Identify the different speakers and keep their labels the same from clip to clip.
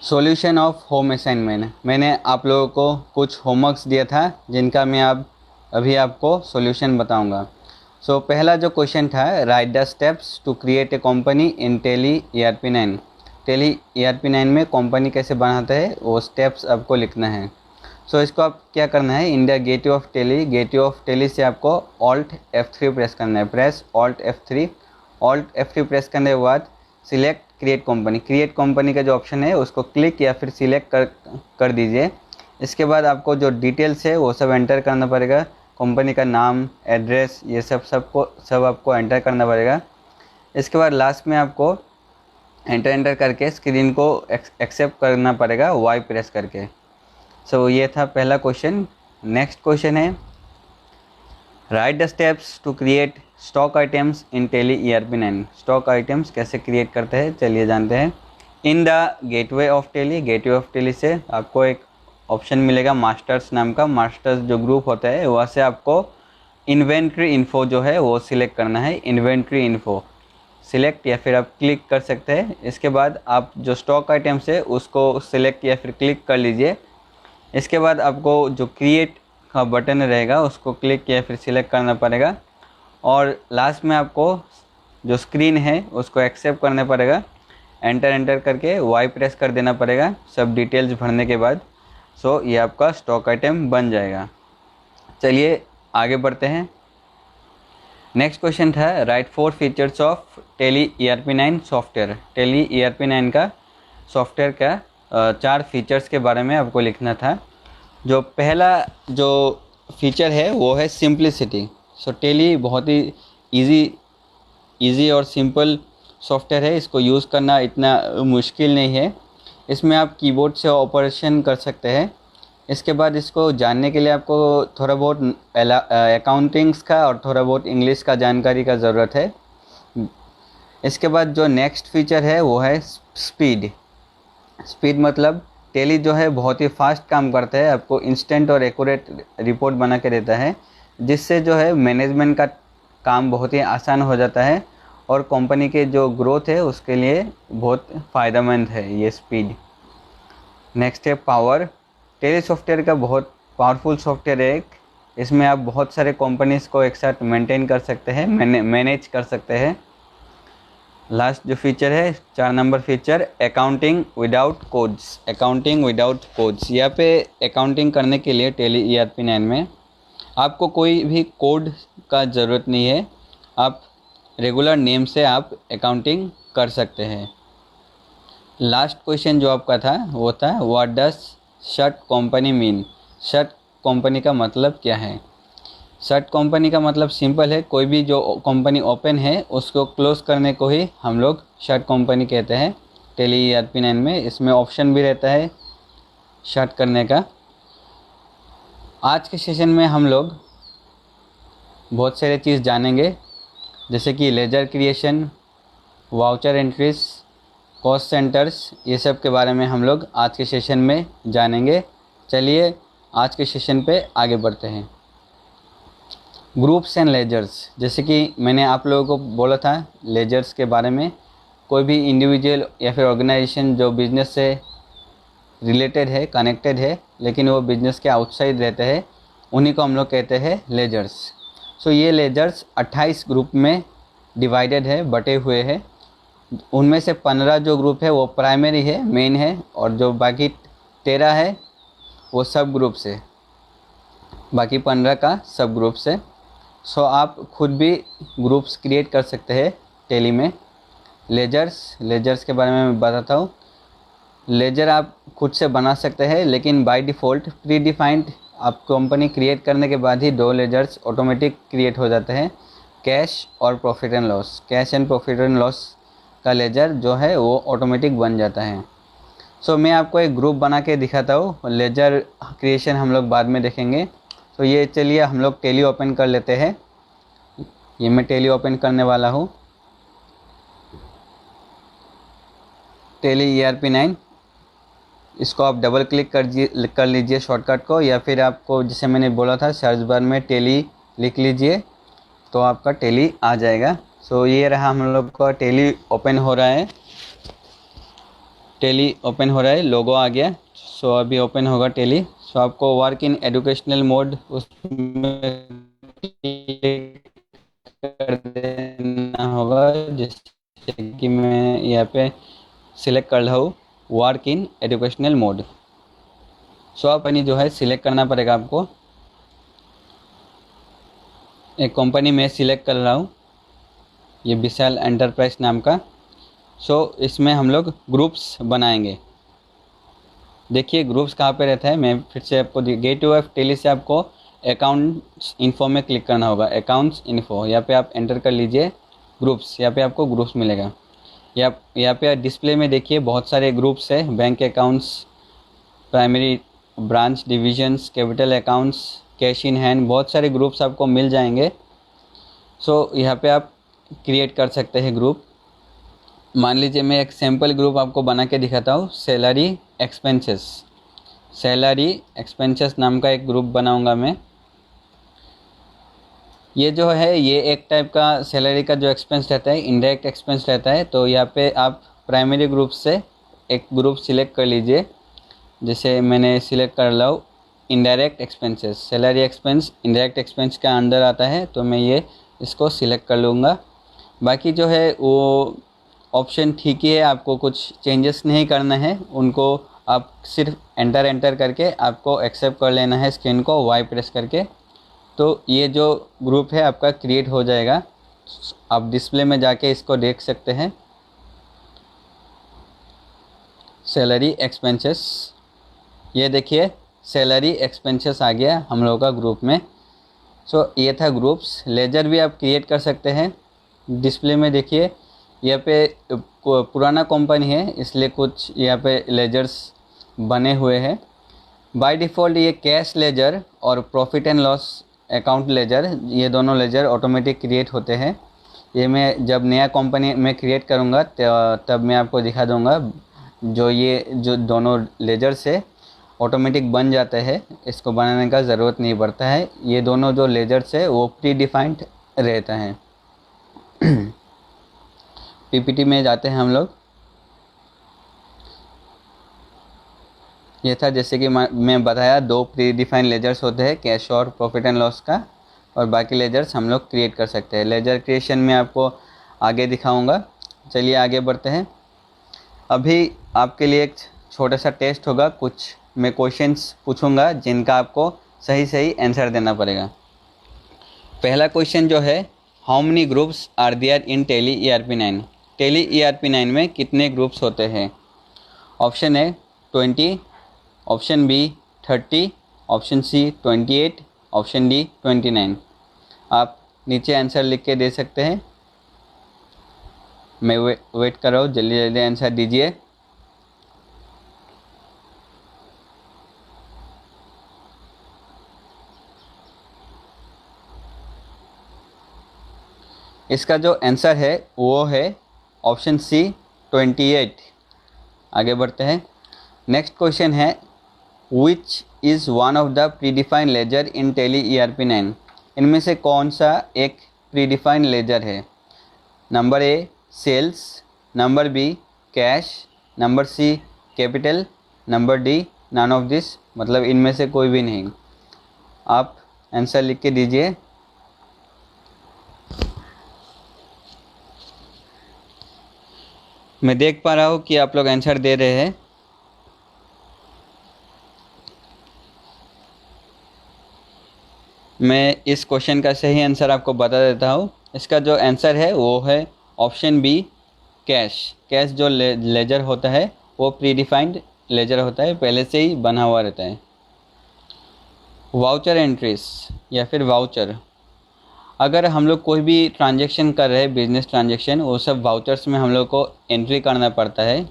Speaker 1: Solution of home assignment. मैंने आप लोगों को कुछ होमवर्क्स दिया था जिनका मैं अभी आपको सॉल्यूशन बताऊंगा। सो पहला जो क्वेश्चन था, write the steps to create a company in Tally ERP9। Tally ERP9 में कंपनी कैसे बनाते हैं वो स्टेप्स आपको लिखना है। सो इसको आप क्या करना है, इंडिया गेटवे ऑफ टेली से आपको Alt F3 प्रेस करना है। प्रेस Alt F3 प्रेस करने के बाद सिलेक्ट क्रिएट कंपनी का जो ऑप्शन है उसको क्लिक या फिर सिलेक्ट कर दीजिए। इसके बाद आपको जो डिटेल्स है वो सब एंटर करना पड़ेगा। कंपनी का नाम, एड्रेस, ये सब आपको एंटर करना पड़ेगा। इसके बाद लास्ट में आपको एंटर करके स्क्रीन को एक्सेप्ट करना पड़ेगा वाई प्रेस करके। सो ये था पहला क्वेश्चन। नेक्स्ट क्वेश्चन है, write the steps to create stock items in Tally ERP9। Stock items कैसे क्रिएट करते हैं चलिए जानते हैं। In the gateway of Tally से आपको एक ऑप्शन मिलेगा मास्टर्स नाम का। मास्टर्स जो ग्रुप होता है वहाँ से आपको इन्वेंट्री इन्फो जो है वो सिलेक्ट करना है। इन्वेंट्री इन्फो सिलेक्ट या फिर आप क्लिक कर सकते हैं। इसके बाद आप जो स्टॉक आइटम्स है उसको सिलेक्ट या फिर क्लिक कर लीजिए। इसके बाद आपको जो क्रिएट का बटन रहेगा उसको क्लिक या फिर सिलेक्ट करना पड़ेगा और लास्ट में आपको जो स्क्रीन है उसको एक्सेप्ट करना पड़ेगा। एंटर करके वाई प्रेस कर देना पड़ेगा सब डिटेल्स भरने के बाद। सो ये आपका स्टॉक आइटम बन जाएगा। चलिए आगे बढ़ते हैं। नेक्स्ट क्वेश्चन था, write 4 features of Tally ERP9 software. Tally ERP9 का सॉफ्टवेयर का 4 फीचर्स के बारे में आपको लिखना था। जो पहला जो फीचर है वो है सिंप्लिसिटी। सो टेली बहुत ही इजी और सिंपल सॉफ्टवेयर है। इसको यूज़ करना इतना मुश्किल नहीं है। इसमें आप कीबोर्ड से ऑपरेशन कर सकते हैं। इसके बाद इसको जानने के लिए आपको थोड़ा बहुत अकाउंटिंग्स का और थोड़ा बहुत इंग्लिश का जानकारी का ज़रूरत है। इसके बाद जो नेक्स्ट फीचर है वो है स्पीड मतलब टेली जो है बहुत ही फास्ट काम करता है। आपको इंस्टेंट और एक्यूरेट रिपोर्ट बना के देता है, जिससे जो है मैनेजमेंट का काम बहुत ही आसान हो जाता है और कंपनी के जो ग्रोथ है उसके लिए बहुत फ़ायदेमंद है ये स्पीड। नेक्स्ट है पावर। टेली सॉफ्टवेयर का बहुत पावरफुल सॉफ्टवेयर है। इसमें आप बहुत सारे कंपनीज़ को एक साथ मेंटेन कर सकते हैं, मैनेज कर सकते हैं। लास्ट जो फीचर है 4 number feature, accounting without codes. यहाँ पे अकाउंटिंग करने के लिए टेली ERP9 में आपको कोई भी कोड का ज़रूरत नहीं है। आप रेगुलर नेम से आप अकाउंटिंग कर सकते हैं। लास्ट क्वेश्चन जो आपका था वो था, what does shut company mean. Shut company का मतलब क्या है। शट कंपनी का मतलब सिंपल है, कोई भी जो कंपनी ओपन है उसको क्लोज करने को ही हम लोग शट कंपनी कहते हैं टेली ERP9 में। इसमें ऑप्शन भी रहता है शट करने का। आज के सेशन में हम लोग बहुत सारे चीज़ जानेंगे, जैसे कि laser creation, voucher entries, cost centres, ये सब के बारे में हम लोग आज के सेशन में जानेंगे। चलिए आज के सेशन पे आगे बढ़ते हैं। ग्रुप्स एंड लेजर्स, जैसे कि मैंने आप लोगों को बोला था लेजर्स के बारे में। कोई भी इंडिविजुअल या फिर ऑर्गेनाइजेशन जो बिज़नेस से रिलेटेड है, कनेक्टेड है, लेकिन वो बिज़नेस के आउटसाइड रहते हैं, उन्हीं को हम लोग कहते हैं लेजर्स। सो ये लेजर्स 28 ग्रुप में डिवाइडेड है, बटे हुए हैं। उनमें से 15 जो ग्रुप है वो प्राइमरी है, मेन है, और जो बाकी 13 है वो सब ग्रुप से, बाकी 15 का सब ग्रुप से। सो आप खुद भी ग्रुप्स क्रिएट कर सकते हैं टेली में। लेजर्स के बारे में मैं बताता हूँ। लेजर आप खुद से बना सकते हैं, लेकिन बाय डिफ़ॉल्ट प्री डिफाइंड आप कंपनी क्रिएट करने के बाद ही 2 लेजर्स ऑटोमेटिक क्रिएट हो जाते हैं, कैश और profit and loss. Cash and profit and loss का लेजर जो है वो ऑटोमेटिक बन जाता है। सो मैं आपको एक ग्रुप बना के दिखाता हूँ। लेजर क्रिएशन हम लोग बाद में देखेंगे। तो ये चलिए हम लोग टेली ओपन कर लेते हैं। ये मैं टेली ओपन करने वाला हूँ, टेली ERP9। इसको आप डबल क्लिक कर लीजिए शॉर्टकट को, या फिर आपको जैसे मैंने बोला था सर्च बार में टेली लिख लीजिए तो आपका टेली आ जाएगा। सो ये रहा हम लोग का टेली ओपन हो रहा है। टेली ओपन हो रहा है, लोगो आ गया। सो अभी ओपन होगा टेली। सो आपको वर्क इन एजुकेशनल मोड उसमें क्लिक कर देना होगा, जैसे कि मैं यहाँ पे सिलेक्ट कर रहा हूँ work in educational mode. So company जो है सिलेक्ट करना पड़ेगा आपको। एक कंपनी में सिलेक्ट कर रहा हूँ, ये विशाल एंटरप्राइज नाम का। सो इसमें हम लोग ग्रुप्स बनाएंगे। देखिए ग्रुप्स कहाँ पे रहता है, मैं फिर से आपको गेट टू एफ टेली से आपको अकाउंट्स इन्फो में क्लिक करना होगा। अकाउंट्स इन्फो यहाँ पे आप एंटर कर लीजिए ग्रुप्स, यहाँ पे आपको ग्रुप्स मिलेगा। यहाँ पे डिस्प्ले में देखिए बहुत सारे ग्रुप्स है, bank accounts, primary branch divisions, capital accounts, cash in hand, बहुत सारे ग्रुप्स आपको मिल जाएंगे। सो यहाँ पे आप क्रिएट कर सकते हैं ग्रुप। मान लीजिए मैं एक सैम्पल ग्रुप आपको बना के दिखाता हूँ, सैलरी एक्सपेंसेस। सैलरी एक्सपेंसेस नाम का एक ग्रुप बनाऊंगा मैं। ये जो है ये एक टाइप का सैलरी का जो एक्सपेंस रहता है, इनडायरेक्ट एक्सपेंस रहता है। तो यहाँ पे आप प्राइमरी ग्रुप से एक ग्रुप सिलेक्ट कर लीजिए, जैसे मैंने सिलेक्ट कर ला हूँ indirect expenses. Salary expense indirect expense के अंदर आता है, तो मैं ये इसको सिलेक्ट कर लूँगा। बाकी जो है वो ऑप्शन ठीक ही है, आपको कुछ चेंजेस नहीं करना है उनको। आप सिर्फ एंटर करके आपको एक्सेप्ट कर लेना है स्क्रीन को वाई प्रेस करके। तो ये जो ग्रुप है आपका क्रिएट हो जाएगा। आप डिस्प्ले में जाके इसको देख सकते हैं, सैलरी एक्सपेंसेस। ये देखिए सैलरी एक्सपेंसेस आ गया हम लोगों का ग्रुप में। सो ये था ग्रुप्स। लेजर भी आप क्रिएट कर सकते हैं। डिस्प्ले में देखिए यहाँ पे पुराना कंपनी है इसलिए कुछ यहाँ पे लेजर्स बने हुए हैं। बाय डिफ़ॉल्ट ये कैश लेजर और profit and loss account laser, ये दोनों लेजर ऑटोमेटिक क्रिएट होते हैं। ये मैं जब नया कंपनी में क्रिएट करूँगा तब मैं आपको दिखा दूँगा। जो दोनों लेजर से ऑटोमेटिक बन जाते हैं, इसको बनाने का ज़रूरत नहीं पड़ता है। ये दोनों जो लेजर्स है वो प्री डिफाइंड रहता है। पीपीटी में जाते हैं हम लोग। ये था जैसे कि मैं बताया, दो प्री डिफाइंड लेजर्स होते हैं, कैश और प्रॉफिट एंड लॉस का, और बाकी लेजर्स हम लोग क्रिएट कर सकते हैं। लेजर क्रिएशन में आपको आगे दिखाऊंगा। चलिए आगे बढ़ते हैं। अभी आपके लिए एक छोटा सा टेस्ट होगा, कुछ मैं क्वेश्चंस पूछूंगा जिनका आपको सही सही आंसर देना पड़ेगा। पहला क्वेश्चन जो है, how many groups are there in Tally ERP9। Tally ERP9 में कितने ग्रुप्स होते हैं? ऑप्शन है 20, option B 30, option C 28, option D 29। आप नीचे आंसर लिख के दे सकते हैं। मैं वेट कर रहा हूँ, जल्दी जल्दी आंसर दीजिए। इसका जो आंसर है वो है ऑप्शन सी 28। आगे बढ़ते हैं। नेक्स्ट क्वेश्चन है, which is one of the predefined ledger in Tally ERP9। इनमें से कौन सा एक प्रीडिफाइंड लेजर है? Number A sales, number B cash, number C capital, number D none of this, मतलब इनमें से कोई भी नहीं। आप आंसर लिख के दीजिए। मैं देख पा रहा हूँ कि आप लोग आंसर दे रहे हैं। मैं इस क्वेश्चन का सही आंसर आपको बता देता हूँ। इसका जो आंसर है वो है ऑप्शन बी कैश। कैश जो लेजर होता है वो प्रीडिफाइंड लेजर होता है, पहले से ही बना हुआ रहता है। वाउचर एंट्रीज या फिर वाउचर, अगर हम लोग कोई भी ट्रांजैक्शन कर रहे हैं, बिजनेस ट्रांजैक्शन, वो सब वाउचर्स में हम लोग को एंट्री करना पड़ता है।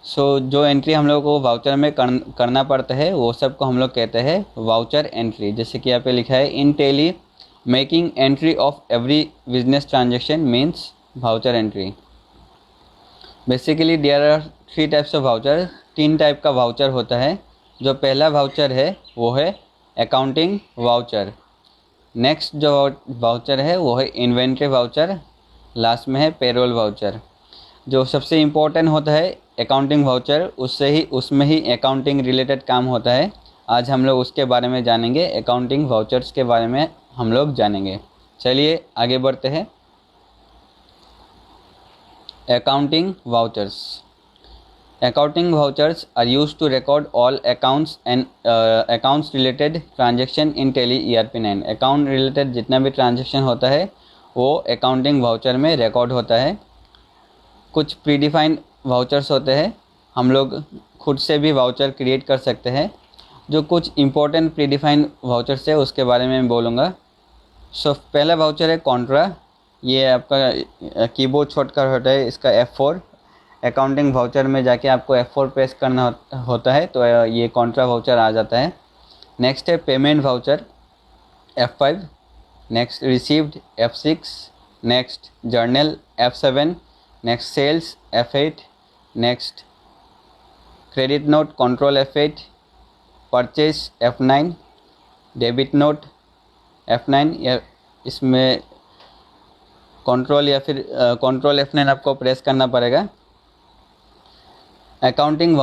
Speaker 1: सो जो एंट्री हम लोग को वाउचर में करना पड़ता है वो सब को हम लोग कहते हैं वाउचर एंट्री। जैसे कि यहाँ पे लिखा है, in Tally making entry of every business transaction means voucher entry. Basically there are 3 types of voucher. 3 type का वाउचर होता है। जो पहला वाउचर है वो है अकाउंटिंग वाउचर। नेक्स्ट जो वाउचर है वो है इन्वेंट्री वाउचर। लास्ट में है पेरोल वाउचर। जो सबसे इम्पोर्टेंट होता है अकाउंटिंग वाउचर, उसमें ही अकाउंटिंग रिलेटेड काम होता है। आज हम लोग उसके बारे में जानेंगे, अकाउंटिंग वाउचर्स के बारे में हम लोग जानेंगे। चलिए आगे बढ़ते हैं। Accounting vouchers. Accounting vouchers are used to record all accounts and accounts related transaction in Tally ERP9। Account related जितना भी ट्रांजेक्शन होता है वो अकाउंटिंग वाउचर में रिकॉर्ड होता है। कुछ प्रीडिफाइंड वाउचर्स होते हैं, हम लोग खुद से भी वाउचर क्रिएट कर सकते हैं। जो कुछ इंपॉर्टेंट प्रीडिफाइंड वाउचर्स है उसके बारे में मैं बोलूँगा। सो पहला वाउचर है कॉन्ट्रा। ये आपका कीबोर्ड शॉर्टकट होता है इसका F4। अकाउंटिंग वाउचर में जाके आपको F4 प्रेस करना होता है तो ये कॉन्ट्रा वाउचर आ जाता है। नेक्स्ट है payment voucher F5। Next received F6। Next journal F7। Next sales F8। Next credit note control F8। Purchase F9। Debit note F9। या इसमें कंट्रोल या फिर कंट्रोल F9 आपको प्रेस करना पड़ेगा। अकाउंटिंग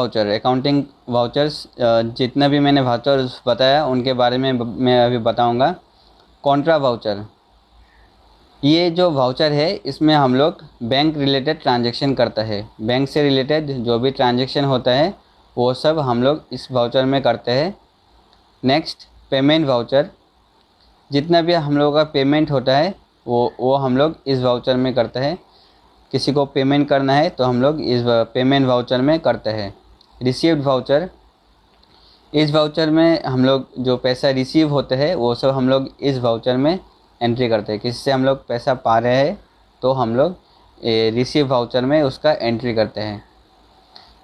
Speaker 1: वाउचर्स जितना भी मैंने वाउचर्स बताया उनके बारे में मैं अभी बताऊंगा। कॉन्ट्रा वाउचर, ये जो वाउचर है इसमें हम लोग बैंक रिलेटेड ट्रांजैक्शन करता है। बैंक से रिलेटेड जो भी ट्रांजैक्शन होता है वो सब हम लोग इस वाउचर में करते हैं। नेक्स्ट पेमेंट वाउचर, जितना भी हम लोगों का पेमेंट होता है वो हम लोग इस वाउचर में करते हैं। किसी को पेमेंट करना है तो हम लोग इस पेमेंट वाउचर में करते हैं। रिसीव्ड वाउचर, इस वाउचर में हम लोग जो पैसा रिसीव होते हैं वो सब हम लोग इस वाउचर में एंट्री करते हैं। किसी से हम लोग पैसा पा रहे हैं तो हम लोग रिसीव वाउचर में उसका एंट्री करते हैं।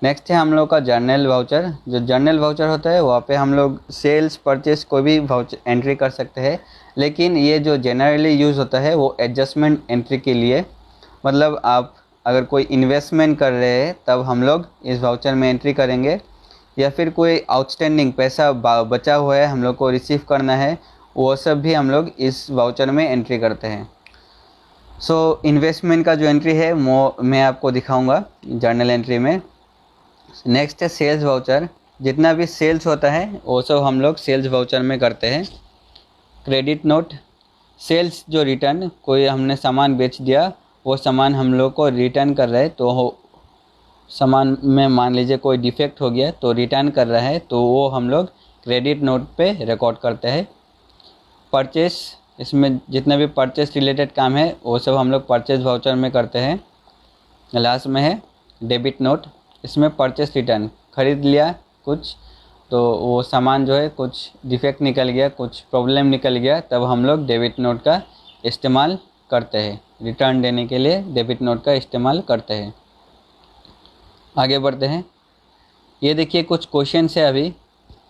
Speaker 1: नेक्स्ट है हम लोग का जर्नल वाउचर। जो जर्नल वाउचर होता है वहाँ पे हम लोग सेल्स परचेस कोई भी वाउचर एंट्री कर सकते हैं, लेकिन ये जो जनरली यूज़ होता है वो एडजस्टमेंट एंट्री के लिए। मतलब आप अगर कोई इन्वेस्टमेंट कर रहे हैं तब हम लोग इस वाउचर में एंट्री करेंगे, या फिर कोई आउटस्टैंडिंग पैसा बचा हुआ है हम लोग को रिसीव करना है, वो सब भी हम लोग इस वाउचर में एंट्री करते हैं। सो इन्वेस्टमेंट का जो एंट्री है वो मैं आपको दिखाऊंगा जर्नल एंट्री में। नेक्स्ट है सेल्स वाउचर। जितना भी सेल्स होता है वो सब हम लोग सेल्स वाउचर में करते हैं। क्रेडिट नोट, सेल्स जो रिटर्न, कोई हमने सामान बेच दिया, वो सामान हम लोग को रिटर्न कर रहे हैं, तो सामान में मान लीजिए कोई डिफेक्ट हो गया तो रिटर्न कर रहा है तो वो हम लोग क्रेडिट नोट पे रिकॉर्ड करते हैं। परचेस, इसमें जितना भी परचेस रिलेटेड काम है वो सब हम लोग परचेस वाउचर में करते हैं। लास्ट में है डेबिट नोट। इसमें परचेस रिटर्न, ख़रीद लिया कुछ तो वो सामान जो है कुछ डिफेक्ट निकल गया, कुछ प्रॉब्लम निकल गया, तब हम लोग डेबिट नोट का इस्तेमाल करते हैं। रिटर्न देने के लिए डेबिट नोट का इस्तेमाल करते हैं। आगे बढ़ते हैं। ये देखिए कुछ क्वेश्चन है अभी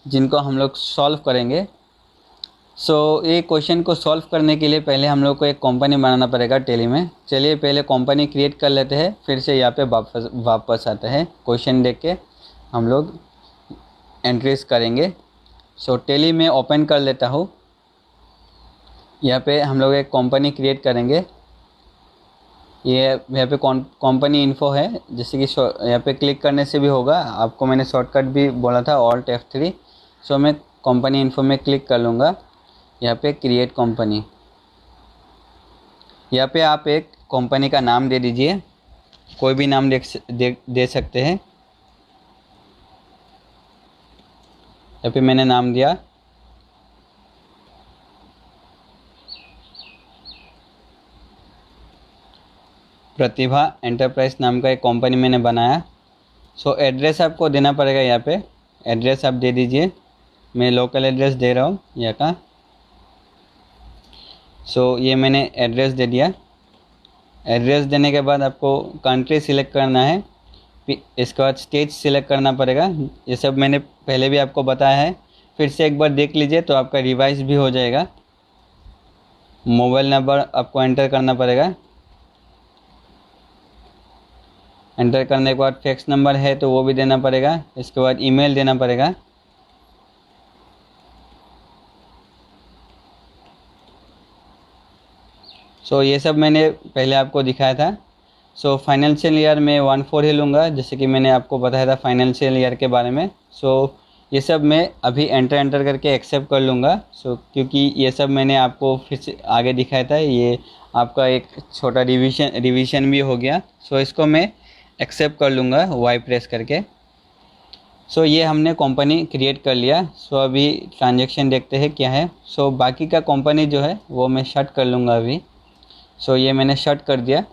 Speaker 1: जिनको हम लोग सॉल्व करेंगे। ये क्वेश्चन को सॉल्व करने के लिए पहले हम लोग को एक कंपनी बनाना पड़ेगा टैली में। चलिए पहले कंपनी क्रिएट कर लेते हैं, फिर से यहाँ पे वापस आते हैं। क्वेश्चन देख के हम लोग एंट्रीज करेंगे। टैली में ओपन कर लेता हूँ। यहाँ पे हम लोग एक कंपनी क्रिएट करेंगे। ये यहाँ पे कंपनी इन्फो है, जैसे कि यहाँ पे क्लिक करने से भी होगा। आपको मैंने शॉर्टकट भी बोला था Alt F3। मैं कंपनी इन्फो में क्लिक कर लूँगा। यहाँ पे क्रिएट कंपनी, यहाँ पे आप एक कंपनी का नाम दे दीजिए, कोई भी नाम दे सकते हैं। यहाँ पे मैंने नाम दिया प्रतिभा एंटरप्राइज नाम का एक कंपनी मैंने बनाया। एड्रेस आपको देना पड़ेगा। यहाँ पे एड्रेस आप दे दीजिए। मैं लोकल एड्रेस दे रहा हूँ यहाँ का। ये मैंने एड्रेस दे दिया। एड्रेस देने के बाद आपको कंट्री सिलेक्ट करना है, इसके बाद स्टेट सिलेक्ट करना पड़ेगा। ये सब मैंने पहले भी आपको बताया है, फिर से एक बार देख लीजिए तो आपका रिवाइज भी हो जाएगा। मोबाइल नंबर आपको एंटर करना पड़ेगा। एंटर करने के बाद फैक्स नंबर है तो वो भी देना पड़ेगा। इसके बाद ईमेल देना पड़ेगा। ये सब मैंने पहले आपको दिखाया था। सो फाइनेंशियल ईयर में 1/4 ही लूँगा, जैसे कि मैंने आपको बताया था फाइनेंशियल ईयर के बारे में। सो ये सब मैं अभी एंटर करके एक्सेप्ट कर लूँगा। सो क्योंकि ये सब मैंने आपको फिर से आगे दिखाया था, ये आपका एक छोटा रिवीजन भी हो गया। सो इसको मैं एक्सेप्ट कर लूँगा वाई प्रेस करके। सो ये हमने कंपनी क्रिएट कर लिया। सो अभी ट्रांजैक्शन देखते हैं क्या है। सो बाकी का कंपनी जो है वो मैं शट कर लूँगा अभी। सो ये मैंने शट कर दिया।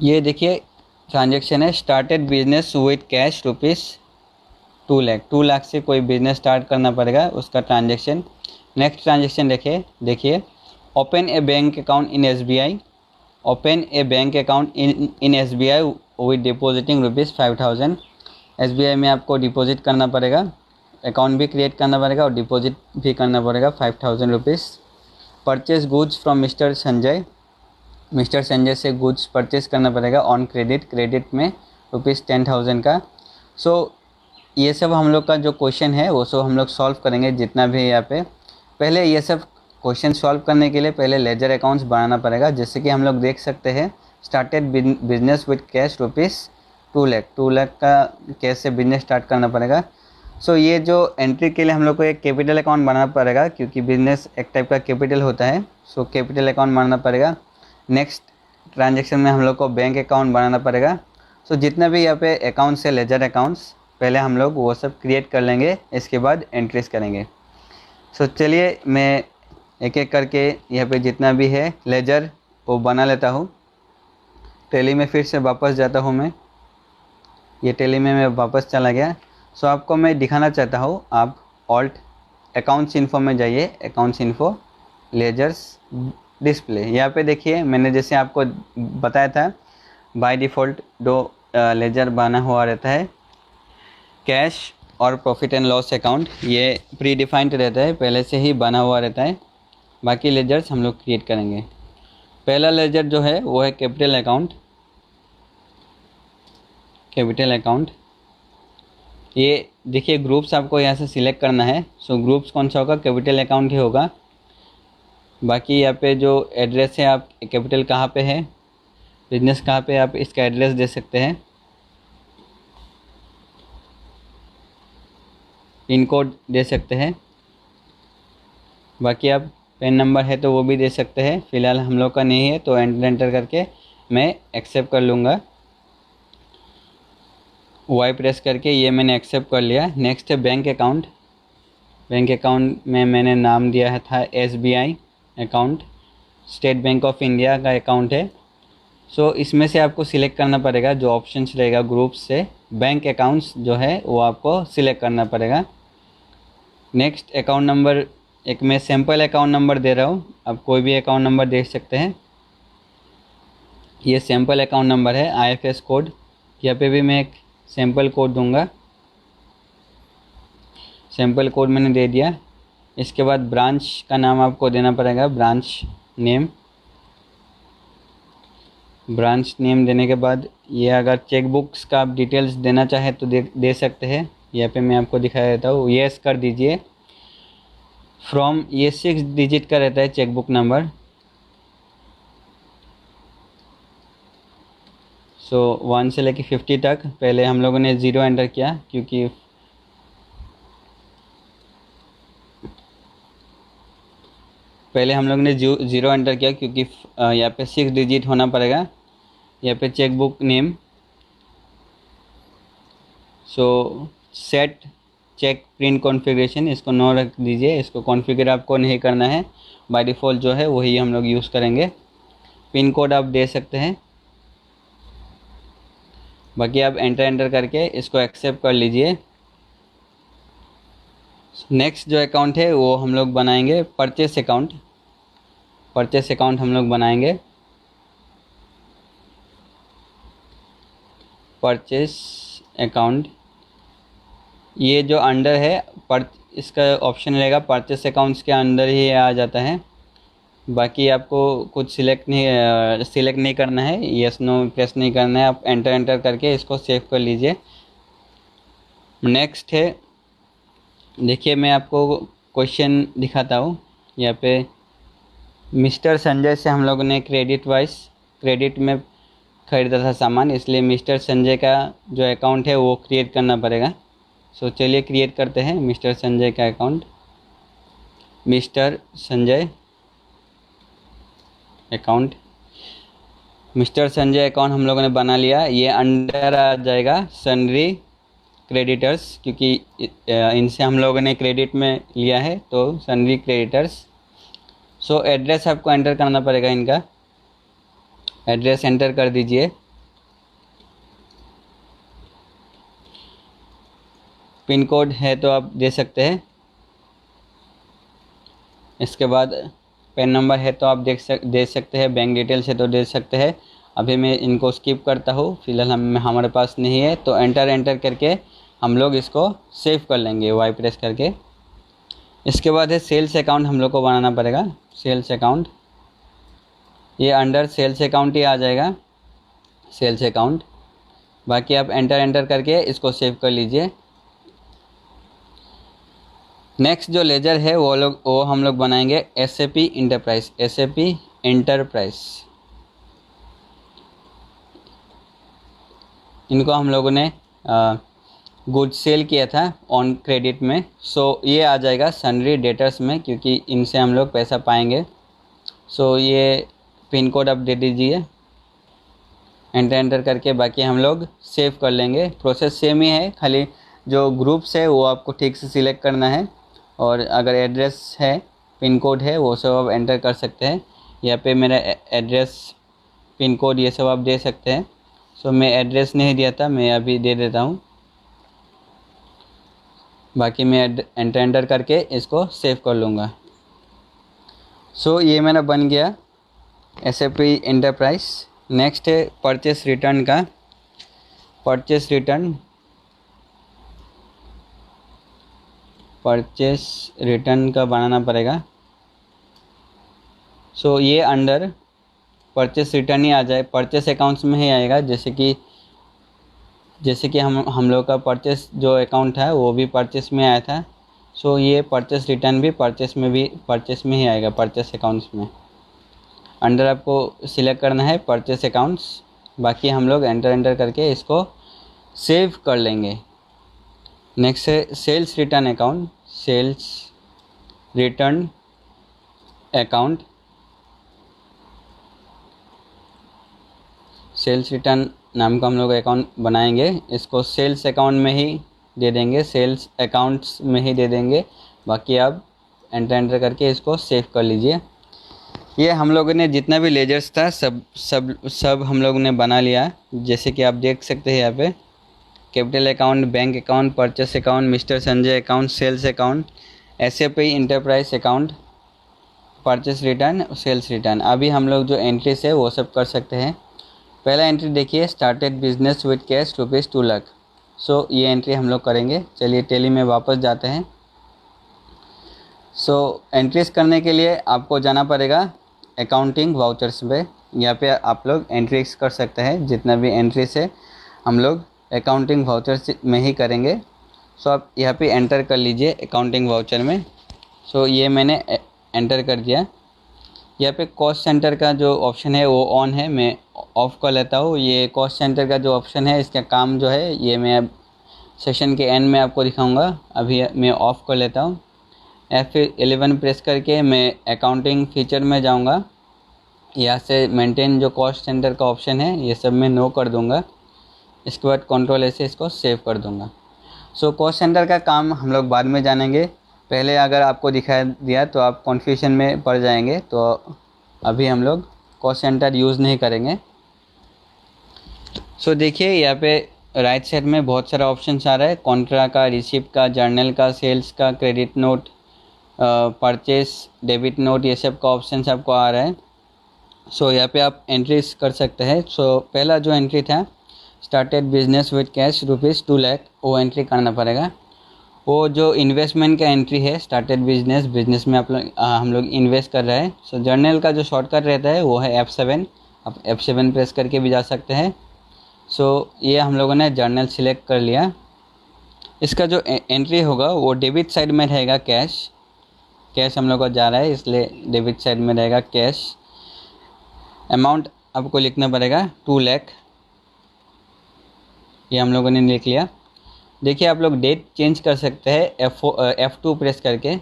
Speaker 1: ये देखिए ट्रांजैक्शन है, started business with cash ₹2 lakh. 2 lakh से कोई बिजनेस स्टार्ट करना पड़ेगा, उसका ट्रांजैक्शन। नेक्स्ट ट्रांजैक्शन देखिए open A bank account in SBI। Open A bank account in SBI with depositing ₹5000। SBI में आपको डिपॉजिट करना पड़ेगा, अकाउंट भी क्रिएट करना पड़ेगा और डिपॉजिट भी करना पड़ेगा ₹5000। Purchase goods from mister Sanjay से गुड्स परचेज करना पड़ेगा ऑन क्रेडिट में ₹10,000 का। सो ये सब हम लोग का जो क्वेश्चन है वो सब हम लोग सॉल्व करेंगे जितना भी है यहाँ पे। पहले ये सब क्वेश्चन सॉल्व करने के लिए पहले लेजर अकाउंट्स बनाना पड़ेगा। जैसे कि हम लोग देख सकते हैं started business with cash ₹2 lakh. 2 lakh का कैश से बिजनेस स्टार्ट करना पड़ेगा। सो ये जो एंट्री के लिए हम लोग को एक कैपिटल अकाउंट बनाना पड़ेगा, क्योंकि बिजनेस एक टाइप का कैपिटल होता है। सो कैपिटल अकाउंट बनाना पड़ेगा। नेक्स्ट ट्रांजैक्शन में हम लोग को बैंक अकाउंट बनाना पड़ेगा। सो जितना भी यहाँ पे अकाउंट्स है लेजर अकाउंट्स, पहले हम लोग वो सब क्रिएट कर लेंगे, इसके बाद एंट्रीज करेंगे। सो चलिए मैं एक एक करके यहाँ पे जितना भी है लेजर वो बना लेता हूँ। टैली में फिर से वापस जाता हूँ मैं, ये टैली में मैं वापस चला गया। सो आपको मैं दिखाना चाहता हूँ, आप ऑल्ट अकाउंट्स इन्फो में जाइए, अकाउंट्स इन्फो लेजर्स डिस्प्ले। यहाँ पे देखिए मैंने जैसे आपको बताया था बाय डिफ़ॉल्ट 2 लेजर बना हुआ रहता है, कैश और प्रॉफिट एंड लॉस अकाउंट। ये प्री डिफाइंड रहता है, पहले से ही बना हुआ रहता है। बाकी लेजर्स हम लोग क्रिएट करेंगे। पहला लेजर जो है वो है कैपिटल अकाउंट। ये देखिए ग्रुप्स आपको यहाँ से सिलेक्ट करना है। सो ग्रुप्स कौन सा होगा, कैपिटल अकाउंट ही होगा। बाकी यहाँ पे जो एड्रेस है, आप कैपिटल कहाँ पे है, बिजनेस कहाँ पे, आप इसका एड्रेस दे सकते हैं। पिन कोड दे सकते हैं। बाकी आप पेन नंबर है तो वो भी दे सकते हैं। फ़िलहाल हम लोग का नहीं है तो एंटर करके मैं एक्सेप्ट कर लूँगा। वाई प्रेस करके ये मैंने एक्सेप्ट कर लिया। नेक्स्ट है बैंक अकाउंट। बैंक अकाउंट में मैंने नाम दिया था SBI account, state bank of India का अकाउंट है। सो इसमें से आपको सिलेक्ट करना पड़ेगा, जो ऑप्शंस रहेगा ग्रुप्स से बैंक अकाउंट्स जो है वो आपको सिलेक्ट करना पड़ेगा। नेक्स्ट अकाउंट नंबर, एक मैं सैम्पल अकाउंट नंबर दे रहा हूँ, आप कोई भी अकाउंट नंबर दे सकते हैं। ये सैम्पल अकाउंट नंबर है। IFS कोड, यहाँ पे भी मैं एक सैम्पल कोड दूंगा। सैम्पल कोड मैंने दे दिया। इसके बाद ब्रांच का नाम आपको देना पड़ेगा, ब्रांच नेम देने के बाद ये अगर चेकबुक्स का आप डिटेल्स देना चाहे तो दे सकते हैं। यहाँ पे मैं आपको दिखा देता हूँ, येस कर दीजिए। फ्रॉम, ये 6 डिजिट का रहता है चेकबुक नंबर। सो 1 से लेके 50 तक। पहले हम लोगों ने 0 एंटर किया, क्योंकि पहले हम लोग ने 0 एंटर किया क्योंकि यहाँ पे 6 डिजिट होना पड़ेगा। यहाँ पे chequebook name, so set cheque print configuration, इसको नो रख दीजिए। इसको कॉन्फ़िगर आपको नहीं करना है, बाय डिफ़ॉल्ट जो है वही हम लोग यूज़ करेंगे। पिन कोड आप दे सकते हैं। बाकी आप एंटर करके इसको एक्सेप्ट कर लीजिए। नेक्स्ट जो अकाउंट है वो हम लोग बनाएंगे परचेस अकाउंट हम लोग बनाएंगे। परचेस अकाउंट, ये जो अंडर है इसका ऑप्शन रहेगा परचेस अकाउंट्स के अंदर ही आ जाता है। बाकी आपको कुछ सिलेक्ट नहीं करना है, यस नो प्रेस नहीं करना है। आप एंटर करके इसको सेव कर लीजिए। नेक्स्ट है, देखिए मैं आपको क्वेश्चन दिखाता हूँ। यहाँ पे मिस्टर संजय से हम लोगों ने क्रेडिट वाइज क्रेडिट में ख़रीदा था सामान, इसलिए मिस्टर संजय का जो अकाउंट है वो क्रिएट करना पड़ेगा। सो चलिए क्रिएट करते हैं मिस्टर संजय का account. Mister Sanjay account, mister Sanjay account हम लोगों ने बना लिया। ये अंडर आ जाएगा सन्ड्री क्रेडिटर्स, क्योंकि इनसे हम लोगों ने क्रेडिट में लिया है, तो सन्ड्री क्रेडिटर्स। सो एड्रेस आपको एंटर करना पड़ेगा, इनका एड्रेस एंटर कर दीजिए। पिन कोड है तो आप दे सकते हैं। इसके बाद पैन नंबर है तो आप दे सकते हैं। बैंक डिटेल्स है तो दे सकते हैं। अभी मैं इनको स्किप करता हूँ, फिलहाल हमारे पास नहीं है, तो एंटर करके हम लोग इसको सेव कर लेंगे वाई प्रेस करके। इसके बाद है सेल्स अकाउंट हम लोग को बनाना पड़ेगा। सेल्स अकाउंट, ये अंडर सेल्स अकाउंट ही आ जाएगा, सेल्स अकाउंट। बाकी आप एंटर करके इसको सेव कर लीजिए। नेक्स्ट जो लेजर है वो हम लोग बनाएंगे SAP इंटरप्राइज। SAP इंटरप्राइज, इनको हम लोगों ने गुड सेल किया था ऑन क्रेडिट में। सो ये आ जाएगा सन्ड्री डेटर्स में, क्योंकि इनसे हम लोग पैसा पाएंगे। सो ये पिन कोड आप दे दीजिए एंटर करके। बाकी हम लोग सेव कर लेंगे। प्रोसेस सेम ही है, खाली जो ग्रुप्स है वो आपको ठीक से सिलेक्ट करना है, और अगर एड्रेस है, पिन कोड है, वो सब आप एंटर कर सकते हैं। यहाँ पे मेरा एड्रेस, पिन कोड ये सब आप दे सकते हैं। सो मैं एड्रेस नहीं दिया था, मैं अभी दे देता हूँ। बाकी मैं एंटर करके इसको सेव कर लूँगा। सो ये मेरा बन गया SAP इंटरप्राइज। नेक्स्ट है परचेस रिटर्न का। परचेस रिटर्न का बनाना पड़ेगा। सो ये अंडर परचेस रिटर्न ही आ जाए, परचेस अकाउंट्स में ही आएगा। जैसे कि हम लोग का परचेस जो अकाउंट है वो भी परचेस में आया था। सो ये परचेस रिटर्न भी परचेस में ही आएगा, परचेस अकाउंट्स में। अंडर आपको सिलेक्ट करना है परचेस अकाउंट्स। बाकी हम लोग एंटर करके इसको सेव कर लेंगे। नेक्स्ट है sales return account. Sales return account, sales return नाम का हम लोग अकाउंट बनाएंगे। इसको सेल्स अकाउंट में ही दे देंगे, सेल्स अकाउंट्स में ही दे देंगे। बाकी आप एंटर करके इसको सेव कर लीजिए। ये हम लोगों ने जितना भी लेजर्स था सब हम लोगों ने बना लिया। जैसे कि आप देख सकते हैं यहाँ पे capital account, bank account, purchase account, mister Sanjay account, sales account, SAP enterprise account, purchase return, sales return. अभी हम लोग जो एंट्रीज है वो सब कर सकते हैं। पहला एंट्री देखिए, started business with cash ₹2 lakh. So ये एंट्री हम लोग करेंगे। चलिए टैली में वापस जाते हैं। सो एंट्रीज करने के लिए आपको जाना पड़ेगा अकाउंटिंग वाउचर्स पे। यहाँ पे आप लोग एंट्रीज कर सकते हैं। जितना भी एंट्रीज है हम लोग अकाउंटिंग वाउचर्स में ही करेंगे। सो आप यहाँ पे एंटर कर लीजिए अकाउंटिंग वाउचर में। सो ये मैंने एंटर कर दिया। यहाँ पे कॉस्ट सेंटर का जो ऑप्शन है वो ऑन है, मैं ऑफ़ कर लेता हूँ। ये कॉस्ट सेंटर का जो ऑप्शन है इसका काम जो है ये मैं अब सेशन के एंड में आपको दिखाऊंगा। अभी मैं ऑफ़ कर लेता हूँ। F11 प्रेस करके मैं अकाउंटिंग फीचर में जाऊँगा। यहाँ से मेंटेन जो कॉस्ट सेंटर का ऑप्शन है ये सब मैं नो कर दूँगा। इसके बाद Ctrl+A से इसको सेव कर दूँगा। सो कॉस्ट सेंटर का काम हम लोग बाद में जानेंगे। पहले अगर आपको दिखा दिया तो आप कन्फ्यूजन में पड़ जाएंगे, तो अभी हम लोग कॉस्ट सेंटर यूज़ नहीं करेंगे। सो देखिए यहाँ पे राइट साइड में बहुत सारा ऑप्शन आ रहा है। कॉन्ट्रा का, रिसिप्ट का, जर्नल का, सेल्स का, credit note, purchase, debit note, ये सब का ऑप्शन आपको आ रहा है। सो यहाँ पे आप एंट्रीज कर सकते हैं। सो पहला जो एंट्री था started business with cash ₹2 lakh, वो एंट्री करना पड़ेगा। वो जो इन्वेस्टमेंट का एंट्री है, स्टार्टेड बिजनेस में हम लोग इन्वेस्ट कर रहे हैं। सो जर्नल का जो शॉर्टकट रहता है वो है F7। आप F7 प्रेस करके भी जा सकते हैं। सो ये हम लोगों ने जर्नल सिलेक्ट कर लिया। इसका जो एंट्री होगा वो डेबिट साइड में रहेगा, कैश हम लोग को जा रहा है इसलिए डेबिट साइड में रहेगा कैश। अमाउंट आपको लिखना पड़ेगा 2 लाख। ये हम लोगों ने लिख लिया। देखिए आप लोग डेट चेंज कर सकते हैं F2 प्रेस करके,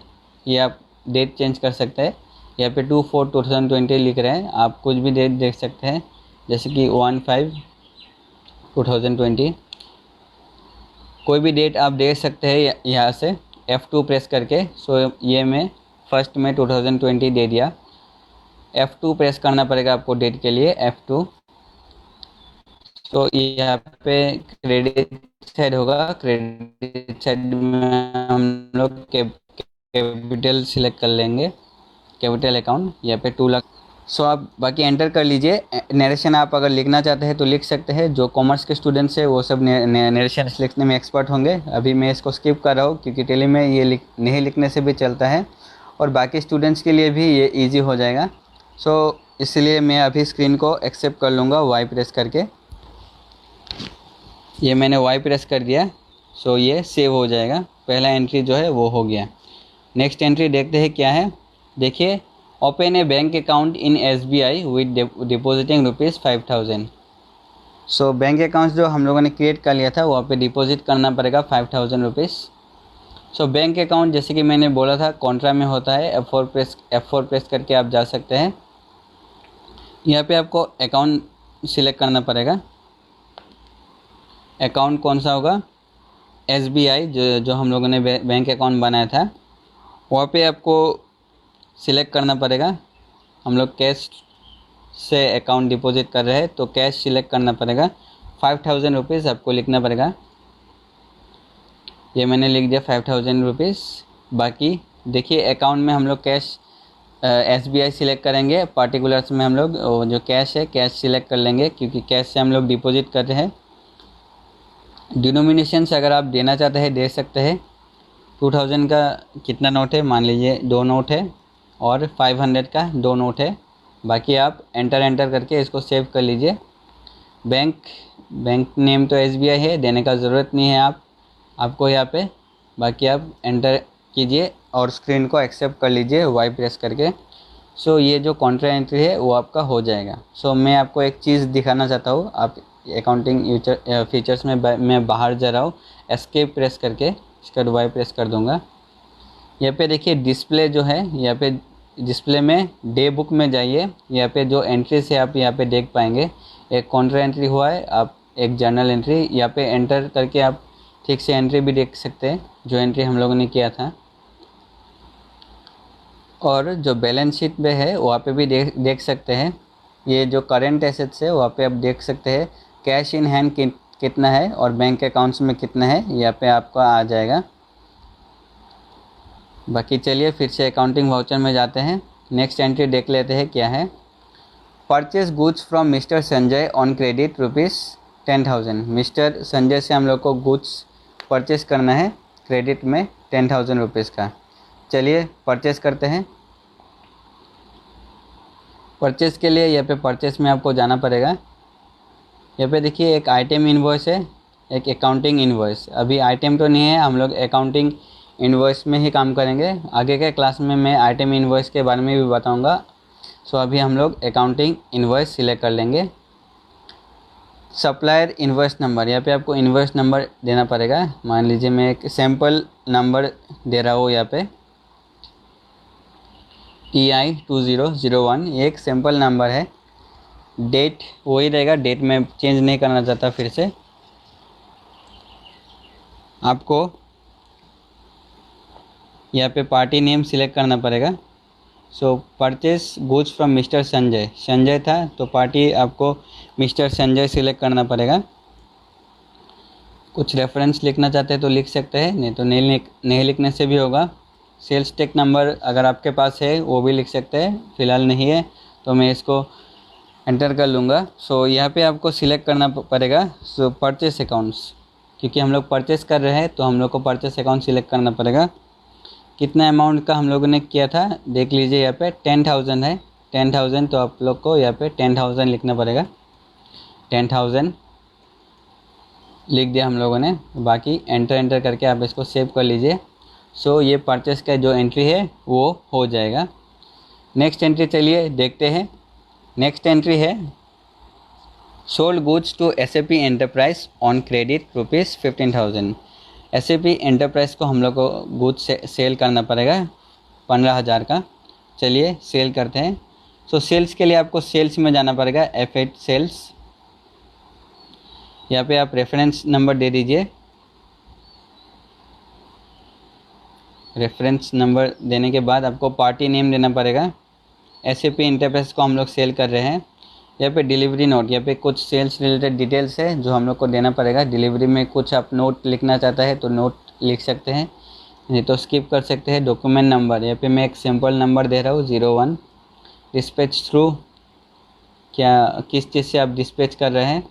Speaker 1: ये आप डेट चेंज कर सकते हैं। यहाँ पे 2/4/2020 लिख रहे हैं, आप कुछ भी डेट देख सकते हैं, जैसे कि 1/5/2020, कोई भी डेट आप दे सकते हैं यहाँ से F2 प्रेस करके। सो ये मैं 1 मई 2020 दे दिया। F2 प्रेस करना पड़ेगा आपको डेट के लिए, F2। तो यहाँ पे क्रेडिट साइड होगा, क्रेडिट साइड में हम लोग कैपिटल सिलेक्ट कर लेंगे, कैपिटल अकाउंट, यहाँ पे 2 लाख। सो आप बाकी एंटर कर लीजिए। नरेशन आप अगर लिखना चाहते हैं तो लिख सकते हैं, जो कॉमर्स के स्टूडेंट्स हैं वो सब नरेशन लिखने में एक्सपर्ट होंगे। अभी मैं इसको स्किप कर रहा हूँ क्योंकि टेली में ये नहीं लिखने से भी चलता है और बाकी स्टूडेंट्स के लिए भी ये ईजी हो जाएगा। सो इसलिए मैं अभी स्क्रीन को एक्सेप्ट कर लूँगा वाई प्रेस करके। ये मैंने वाई प्रेस कर दिया, सो ये सेव हो जाएगा। पहला एंट्री जो है वो हो गया। नेक्स्ट एंट्री देखते हैं क्या है। देखिए, open A bank account in SBI with depositing ₹5000। So bank account जो हम लोगों ने क्रिएट कर लिया था वहाँ पे डिपॉजिट करना पड़ेगा ₹5000। सो बैंक अकाउंट जैसे कि मैंने बोला था कॉन्ट्रा में होता है, F4 प्रेस करके आप जा सकते हैं। यहाँ पे आपको अकाउंट सिलेक्ट करना पड़ेगा। अकाउंट कौन सा होगा? SBI जो हम लोगों ने बैंक अकाउंट बनाया था वहाँ पे आपको सिलेक्ट करना पड़ेगा। हम लोग कैश से अकाउंट डिपॉजिट कर रहे हैं तो कैश सिलेक्ट करना पड़ेगा। ₹5000 आपको लिखना पड़ेगा। ये मैंने लिख दिया ₹5000। बाकी देखिए अकाउंट में हम लोग कैश SBI सिलेक्ट करेंगे, पार्टिकुलर्स में हम लोग जो कैश है कैश सिलेक्ट कर लेंगे क्योंकि कैश से हम लोग डिपॉजिट कर रहे हैं। डिनोमिनेशन से अगर आप देना चाहते हैं दे सकते हैं। 2000 का कितना नोट है, मान लीजिए 2 नोट है और 500 का 2 नोट है। बाकी आप एंटर करके इसको सेव कर लीजिए। बैंक नेम तो SBI है, देने का ज़रूरत नहीं है आपको यहाँ पे। बाकी आप एंटर कीजिए और स्क्रीन को एक्सेप्ट कर लीजिए वाई प्रेस करके। सो ये जो कॉन्ट्रा एंट्री है वो आपका हो जाएगा। सो मैं आपको एक चीज़ दिखाना चाहता हूँ। आप अकाउंटिंग फीचर्स में मैं बाहर जा रहा हूँ, एस्केप प्रेस करके इसका वाई प्रेस कर दूँगा। यहाँ पे देखिए डिस्प्ले जो है, यहाँ पे डिस्प्ले में डे बुक में जाइए। यहाँ पे जो एंट्री से आप यहाँ पे देख पाएंगे, एक कॉन्ट्रा एंट्री हुआ है, आप एक जर्नल एंट्री। यहाँ पे एंटर करके आप ठीक से एंट्री भी देख सकते हैं जो एंट्री हम लोगों ने किया था। और जो बैलेंस शीट में है वहाँ पे भी देख सकते हैं। ये जो करेंट एसेट्स है वहाँ पे आप देख सकते हैं कैश इन हैंड कितना है और बैंक अकाउंट्स में कितना है, यहाँ पे आपका आ जाएगा। बाकी चलिए फिर से अकाउंटिंग वाउचर में जाते हैं। नेक्स्ट एंट्री देख लेते हैं क्या है। Purchase goods from mister Sanjay on credit ₹10,000। Mister Sanjay से हम लोग को गुड्स परचेस करना है क्रेडिट में ₹10,000 का। चलिए परचेस करते हैं। परचेस के लिए यहाँ पे परचेस में आपको जाना पड़ेगा। यहाँ पे देखिए एक आइटम इनवॉइस है, एक अकाउंटिंग इनवॉइस। अभी आइटम तो नहीं है, हम लोग अकाउंटिंग इनवॉइस में ही काम करेंगे। आगे के क्लास में मैं आइटम इनवॉइस के बारे में भी बताऊंगा। सो अभी हम लोग अकाउंटिंग इनवॉइस सिलेक्ट कर लेंगे। सप्लायर इनवॉइस नंबर, यहाँ पे आपको इनवॉइस नंबर देना पड़ेगा। मान लीजिए मैं एक सैम्पल नंबर दे रहा हूँ, यहाँ पे EI2001, ये एक सैम्पल नंबर है। डेट वही रहेगा, डेट में चेंज नहीं करना चाहता। फिर से आपको यहाँ पे पार्टी नेम सिलेक्ट करना पड़ेगा। So purchase goods from mister Sanjay था तो पार्टी आपको मिस्टर संजय सिलेक्ट करना पड़ेगा। कुछ रेफरेंस लिखना चाहते हैं तो लिख सकते हैं, नहीं तो नहीं लिखने से भी होगा। सेल्स टैक्स नंबर अगर आपके पास है वो भी लिख सकते हैं, फ़िलहाल नहीं है तो मैं इसको एंटर कर लूँगा। सो यहाँ पे आपको सिलेक्ट करना पड़ेगा सो परचेस अकाउंट्स, क्योंकि हम लोग परचेस कर रहे हैं तो हम लोग को परचेस अकाउंट सिलेक्ट करना पड़ेगा। कितना अमाउंट का हम लोगों ने किया था देख लीजिए, यहाँ पे 10,000 है। 10,000 तो आप लोग को यहाँ पे 10,000 लिखना पड़ेगा। 10,000 लिख दिया हम लोगों ने। बाकी एंटर करके आप इसको सेव कर लीजिए। सो ये परचेस का जो एंट्री है वो हो जाएगा। नेक्स्ट एंट्री चलिए देखते हैं। नेक्स्ट एंट्री है sold goods to SAP enterprise on credit ₹15,000। SAP enterprise को हम लोग को गुड्स से सेल करना पड़ेगा 15,000 का। चलिए सेल करते हैं। सो सेल्स के लिए आपको सेल्स में जाना पड़ेगा, F8 सेल्स। यहाँ पे आप रेफरेंस नंबर दे दीजिए। रेफरेंस नंबर देने के बाद आपको पार्टी नेम देना पड़ेगा। SAP इंटरप्राइज को हम लोग सेल कर रहे हैं। यहाँ पे डिलीवरी नोट, यहाँ पे कुछ सेल्स रिलेटेड डिटेल्स है जो हम लोग को देना पड़ेगा। डिलीवरी में कुछ आप नोट लिखना चाहता है तो नोट लिख सकते हैं, नहीं तो स्किप कर सकते हैं। डॉक्यूमेंट नंबर, यहाँ पे मैं एक सिंपल नंबर दे रहा हूँ 01। डिस्पैच थ्रू, क्या किस चीज़ से आप डिस्पैच कर रहे हैं।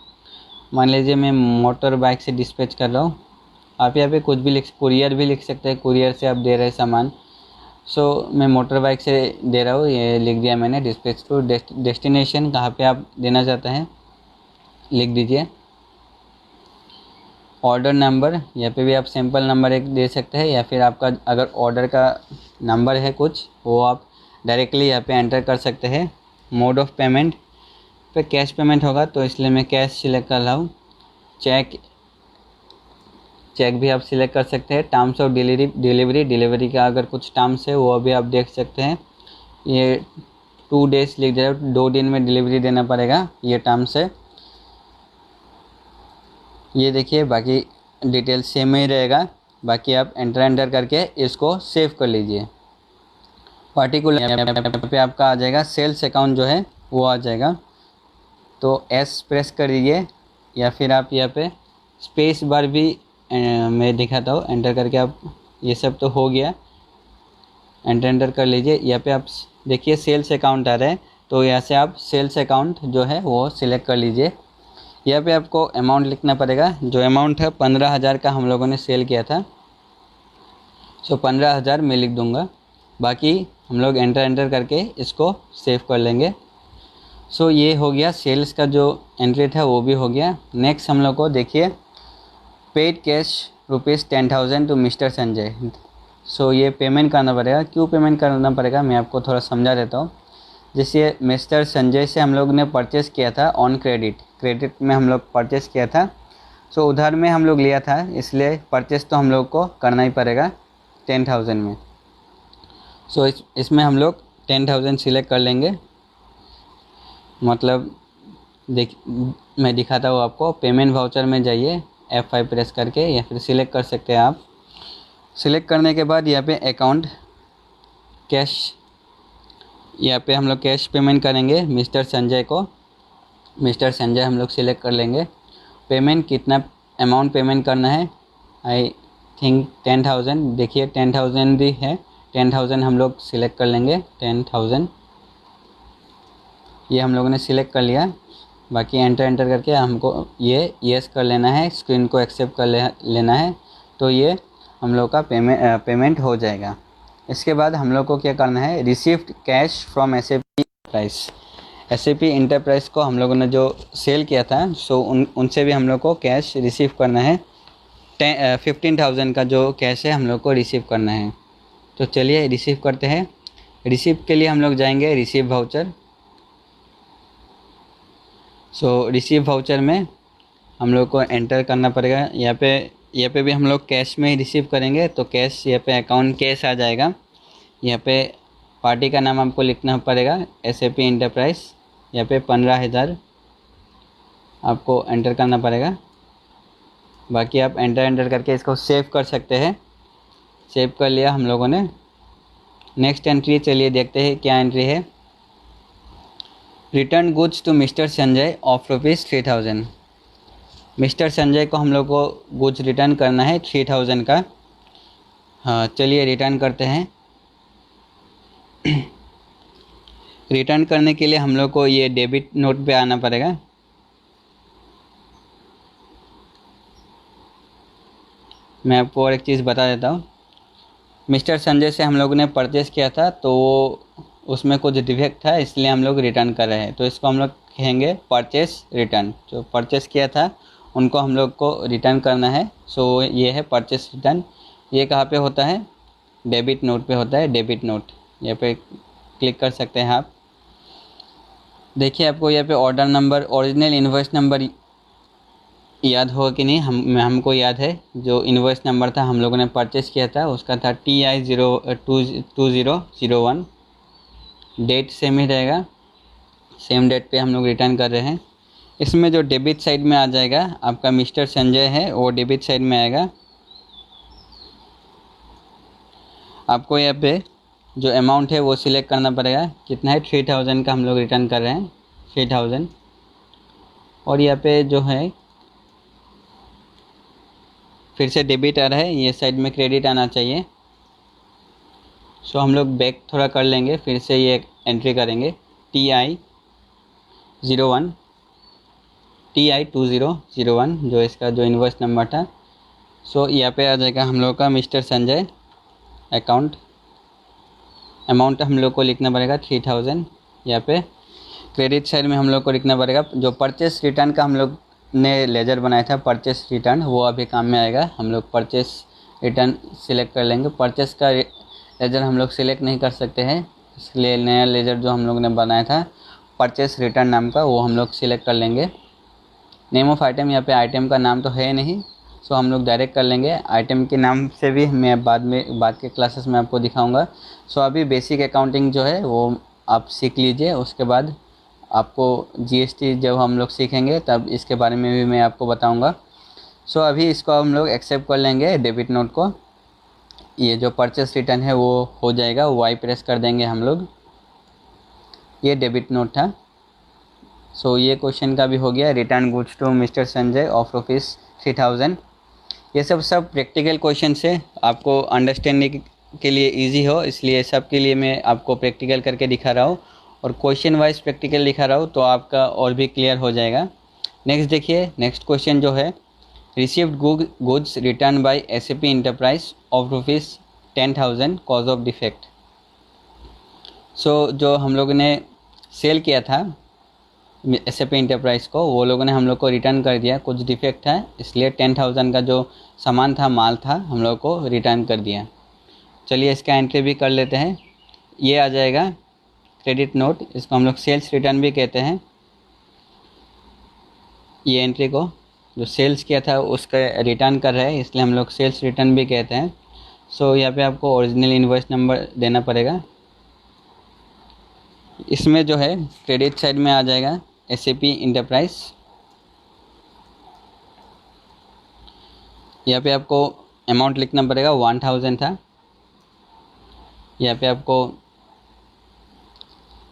Speaker 1: मान लीजिए मैं मोटर बाइक से डिस्पैच कर रहा हूँ। आप यहाँ पे कुछ भी कुरियर भी लिख सकते हैं, कुरियर से आप दे रहे हैं सामान। सो मैं मोटर बाइक से दे रहा हूँ, ये लिख दिया मैंने। डिस्पैच टू डेस्टिनेशन, कहाँ पे आप देना चाहते हैं लिख दीजिए। ऑर्डर नंबर, यहाँ पे भी आप सिंपल नंबर एक दे सकते हैं, या फिर आपका अगर ऑर्डर का नंबर है कुछ वो आप डायरेक्टली यहाँ पे एंटर कर सकते हैं। मोड ऑफ पेमेंट पे कैश पेमेंट होगा तो इसलिए मैं कैश सिलेक्ट कर रहा हूँ। चेक भी आप सिलेक्ट कर सकते हैं। टर्म्स ऑफ डिलीवरी का अगर कुछ टर्म्स है वो भी आप देख सकते हैं। ये 2 डेज लिख दे रहा हूँ, 2 दिन में डिलीवरी देना पड़ेगा, ये टर्म्स है। ये देखिए बाकी डिटेल सेम ही रहेगा। बाकी आप एंटर करके इसको सेव कर लीजिए। पार्टिकुलर पे आपका आ जाएगा सेल्स अकाउंट जो है वो आ जाएगा, तो S प्रेस कर दीजिए, या फिर आप यहाँ पे स्पेस बार भी मैं दिखाता हूँ। एंटर करके आप, ये सब तो हो गया, एंटर कर लीजिए। यहाँ पे आप देखिए सेल्स अकाउंट आ रहा है, तो यहाँ से आप सेल्स अकाउंट जो है वो सिलेक्ट कर लीजिए। यहाँ पे आपको अमाउंट लिखना पड़ेगा। जो अमाउंट है 15,000 का हम लोगों ने सेल किया था, सो 15,000 मैं लिख दूँगा। बाकी हम लोग एंटर करके इसको सेव कर लेंगे। सो ये हो गया, सेल्स का जो एंट्री था वो भी हो गया। नेक्स्ट हम लोग को देखिए paid cash ₹10,000 to mister Sanjay. So ये पेमेंट करना पड़ेगा। क्यों पेमेंट करना पड़ेगा मैं आपको थोड़ा समझा देता हूँ। जैसे मिस्टर संजय से हम लोग ने परचेज़ किया था ऑन क्रेडिट में हम लोग परचेज़ किया था। सो उधार में हम लोग लिया था, इसलिए परचेज़ तो हम लोग को करना ही पड़ेगा 10,000 में। सो इसमें हम लोग 10,000 सिलेक्ट कर लेंगे। मतलब मैं दिखाता हूँ आपको। पेमेंट वाउचर में जाइए, F5 प्रेस करके, या फिर सिलेक्ट कर सकते हैं आप। सिलेक्ट करने के बाद यहाँ पे अकाउंट कैश, यहाँ पे हम लोग कैश पेमेंट करेंगे मिस्टर संजय को। मिस्टर संजय हम लोग सिलेक्ट कर लेंगे। पेमेंट कितना अमाउंट पेमेंट करना है, आई थिंक 10,000। देखिए 10,000 भी है, 10,000 हम लोग सिलेक्ट कर लेंगे। 10,000 ये हम लोगों ने सिलेक्ट कर लिया। बाकी एंटर करके हमको ये येस कर लेना है, स्क्रीन को एक्सेप्ट कर लेना है, तो ये हम लोग का पेमेंट हो जाएगा। इसके बाद हम लोग को क्या करना है, received cash from SAP enterprise. SAP enterprise को हम लोगों ने जो सेल किया था, सो उनसे भी हम लोग को कैश रिसीव करना है। 15,000 का जो कैश है हम लोग को रिसीव करना है। तो चलिए रिसीव करते हैं। रिसीव के लिए हम लोग जाएंगे रिसीव वाउचर। सो रिसीव वाउचर में हम लोग को एंटर करना पड़ेगा। यहाँ पे भी हम लोग कैश में ही रिसीव करेंगे, तो कैश यहाँ पे अकाउंट कैश आ जाएगा। यहाँ पे पार्टी का नाम आपको लिखना पड़ेगा SAP इंटरप्राइज। यहाँ पे 15,000 आपको एंटर करना पड़ेगा। बाकी आप एंटर करके इसको सेव कर सकते हैं। सेव कर लिया हम लोगों ने। नेक्स्ट एंट्री चलिए देखते हैं क्या एंट्री है। Return goods to mister Sanjay of ₹3,000। Mister Sanjay को हम लोग को गुड्स रिटर्न करना है 3,000 का। हाँ चलिए रिटर्न करते हैं। रिटर्न करने के लिए हम लोग को ये डेबिट नोट पे आना पड़ेगा। मैं आपको और एक चीज़ बता देता हूँ। मिस्टर संजय से हम लोगों ने परचेज़ किया था, तो उसमें कुछ डिफेक्ट था, इसलिए हम लोग रिटर्न कर रहे हैं। तो इसको हम लोग कहेंगे परचेस रिटर्न। जो परचेस किया था उनको हम लोग को रिटर्न करना है। सो ये है परचेस रिटर्न। ये कहाँ पे होता है, डेबिट नोट पे होता है। डेबिट नोट यहाँ पे क्लिक कर सकते हैं आप। देखिए आपको यहाँ पे order number, original invoice number याद होगा कि नहीं, हमको याद है जो इन्वॉइस नंबर था हम लोगों ने परचेस किया था उसका था TI 2001। डेट सेम ही रहेगा, सेम डेट पे हम लोग रिटर्न कर रहे हैं। इसमें जो डेबिट साइड में आ जाएगा आपका मिस्टर संजय है, वो डेबिट साइड में आएगा। आपको यहाँ पे जो अमाउंट है वो सिलेक्ट करना पड़ेगा, कितना है 3000 का हम लोग रिटर्न कर रहे हैं, 3000। और यहाँ पे जो है फिर से डेबिट आ रहा है, ये साइड में क्रेडिट आना चाहिए। सो हम लोग बैक थोड़ा कर लेंगे, फिर से ये एंट्री करेंगे TI 01 TI 2001 जो इसका जो इन्वॉइस नंबर था। सो यहाँ पे आ जाएगा हम लोग का मिस्टर संजय अकाउंट। अमाउंट हम लोग को लिखना पड़ेगा 3000। यहाँ पे क्रेडिट साइड में हम लोग को लिखना पड़ेगा जो परचेस रिटर्न का हम लोग ने लेजर बनाया था, परचेस रिटर्न, वो अभी काम में आएगा। हम लोग परचेस रिटर्न सिलेक्ट कर लेंगे। परचेस का लेजर हम लोग सिलेक्ट नहीं कर सकते हैं, इसलिए नया लेजर जो हम लोग ने बनाया था परचेस रिटर्न नाम का, वो हम लोग सिलेक्ट कर लेंगे। नेम ऑफ आइटम, यहाँ पे आइटम का नाम तो है नहीं, सो हम लोग डायरेक्ट कर लेंगे। आइटम के नाम से भी मैं बाद के क्लासेस में आपको दिखाऊंगा। सो अभी बेसिक अकाउंटिंग जो है वो आप सीख लीजिए, उसके बाद आपको GST जब हम लोग सीखेंगे तब इसके बारे में भी मैं आपको बताऊंगा। सो अभी इसको हम लोग एक्सेप्ट कर लेंगे डेबिट नोट को। ये जो परचेस रिटर्न है वो हो जाएगा, वाई प्रेस कर देंगे हम लोग। ये डेबिट नोट था। सो ये क्वेश्चन का भी हो गया, return goods to mister Sanjay of ₹3000। ये सब प्रैक्टिकल क्वेश्चन है, आपको अंडरस्टैंडिंग के लिए इजी हो इसलिए सब के लिए मैं आपको प्रैक्टिकल करके दिखा रहा हूँ, और क्वेश्चन वाइज प्रैक्टिकल दिखा रहा हूँ तो आपका और भी क्लियर हो जाएगा। नेक्स्ट देखिए, नेक्स्ट क्वेश्चन जो है, received goods return by SAP enterprise of ₹10,000 cause of defect. So जो हम लोगों ने सेल किया था SAP इंटरप्राइज को, वो लोगों ने हम लोग को रिटर्न कर दिया, कुछ डिफेक्ट था इसलिए 10,000 का जो सामान था, माल था, हम लोग को रिटर्न कर दिया। चलिए इसका एंट्री भी कर लेते हैं। ये आ जाएगा क्रेडिट नोट, इसको हम लोग सेल्स रिटर्न भी कहते हैं। ये एंट्री को जो सेल्स किया था उसका रिटर्न कर रहे हैं इसलिए हम लोग सेल्स रिटर्न भी कहते हैं। सो यहाँ पे आपको ओरिजिनल इन्वॉइस नंबर देना पड़ेगा। इसमें जो है क्रेडिट साइड में आ जाएगा SAP इंटरप्राइज। यहाँ पे आपको अमाउंट लिखना पड़ेगा, 1000 था। यहाँ पे आपको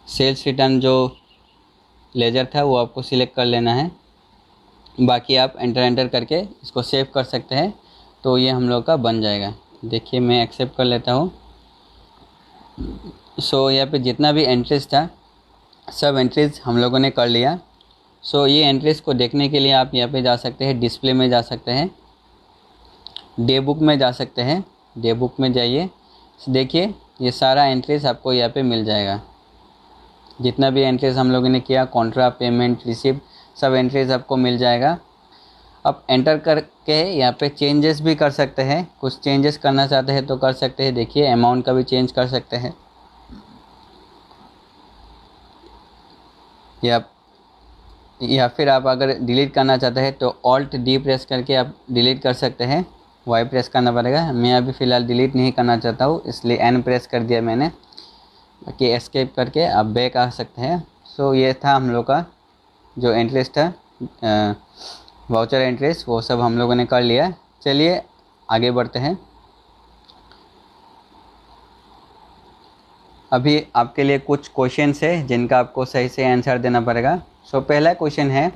Speaker 1: सेल्स रिटर्न जो लेजर था वो आपको सिलेक्ट कर लेना है, बाकी आप एंटर करके इसको सेव कर सकते हैं, तो ये हम लोग का बन जाएगा। देखिए मैं एक्सेप्ट कर लेता हूँ। सो यहाँ पे जितना भी एंट्रीज था सब एंट्रीज हम लोगों ने कर लिया। सो ये एंट्रीज को देखने के लिए आप यहाँ पे जा सकते हैं, डिस्प्ले में जा सकते हैं, डे बुक में जा सकते हैं। डे बुक में जाइए, देखिए ये सारा एंट्रीज आपको यहाँ पे मिल जाएगा। जितना भी एंट्रीज हम लोगों ने किया, कॉन्ट्रा, पेमेंट, रिसिप्ट, सब एंट्रीज आपको मिल जाएगा। अब एंटर करके यहाँ पे चेंजेस भी कर सकते हैं, कुछ चेंजेस करना चाहते हैं तो कर सकते हैं। देखिए अमाउंट का भी चेंज कर सकते हैं, या फिर आप अगर डिलीट करना चाहते हैं तो Alt D प्रेस करके आप डिलीट कर सकते हैं। Y प्रेस करना पड़ेगा। मैं अभी फ़िलहाल डिलीट नहीं करना चाहता हूँ इसलिए N प्रेस कर दिया मैंने, बाकी एस्केप करके आप बैक आ सकते हैं। सो ये था हम लोग का जो एंट्रीज था, वाउचर एंट्रीज, वो सब हम लोगों ने कर लिया। चलिए आगे बढ़ते हैं। अभी आपके लिए कुछ क्वेश्चंस है जिनका आपको सही से आंसर देना पड़ेगा। सो पहला क्वेश्चन है,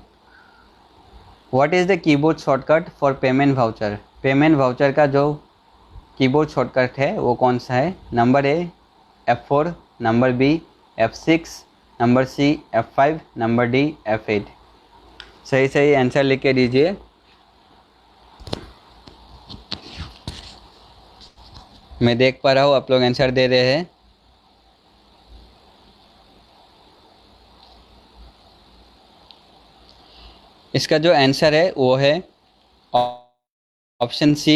Speaker 1: what is the keyboard shortcut for payment voucher. Payment voucher का जो कीबोर्ड शॉर्टकट है वो कौन सा है। Number A F4, number B F6, number C F5, number D F8। सही सही आंसर लिख के दीजिए। मैं देख पा रहा हूँ आप लोग आंसर दे रहे हैं। इसका जो आंसर है वो है ऑप्शन C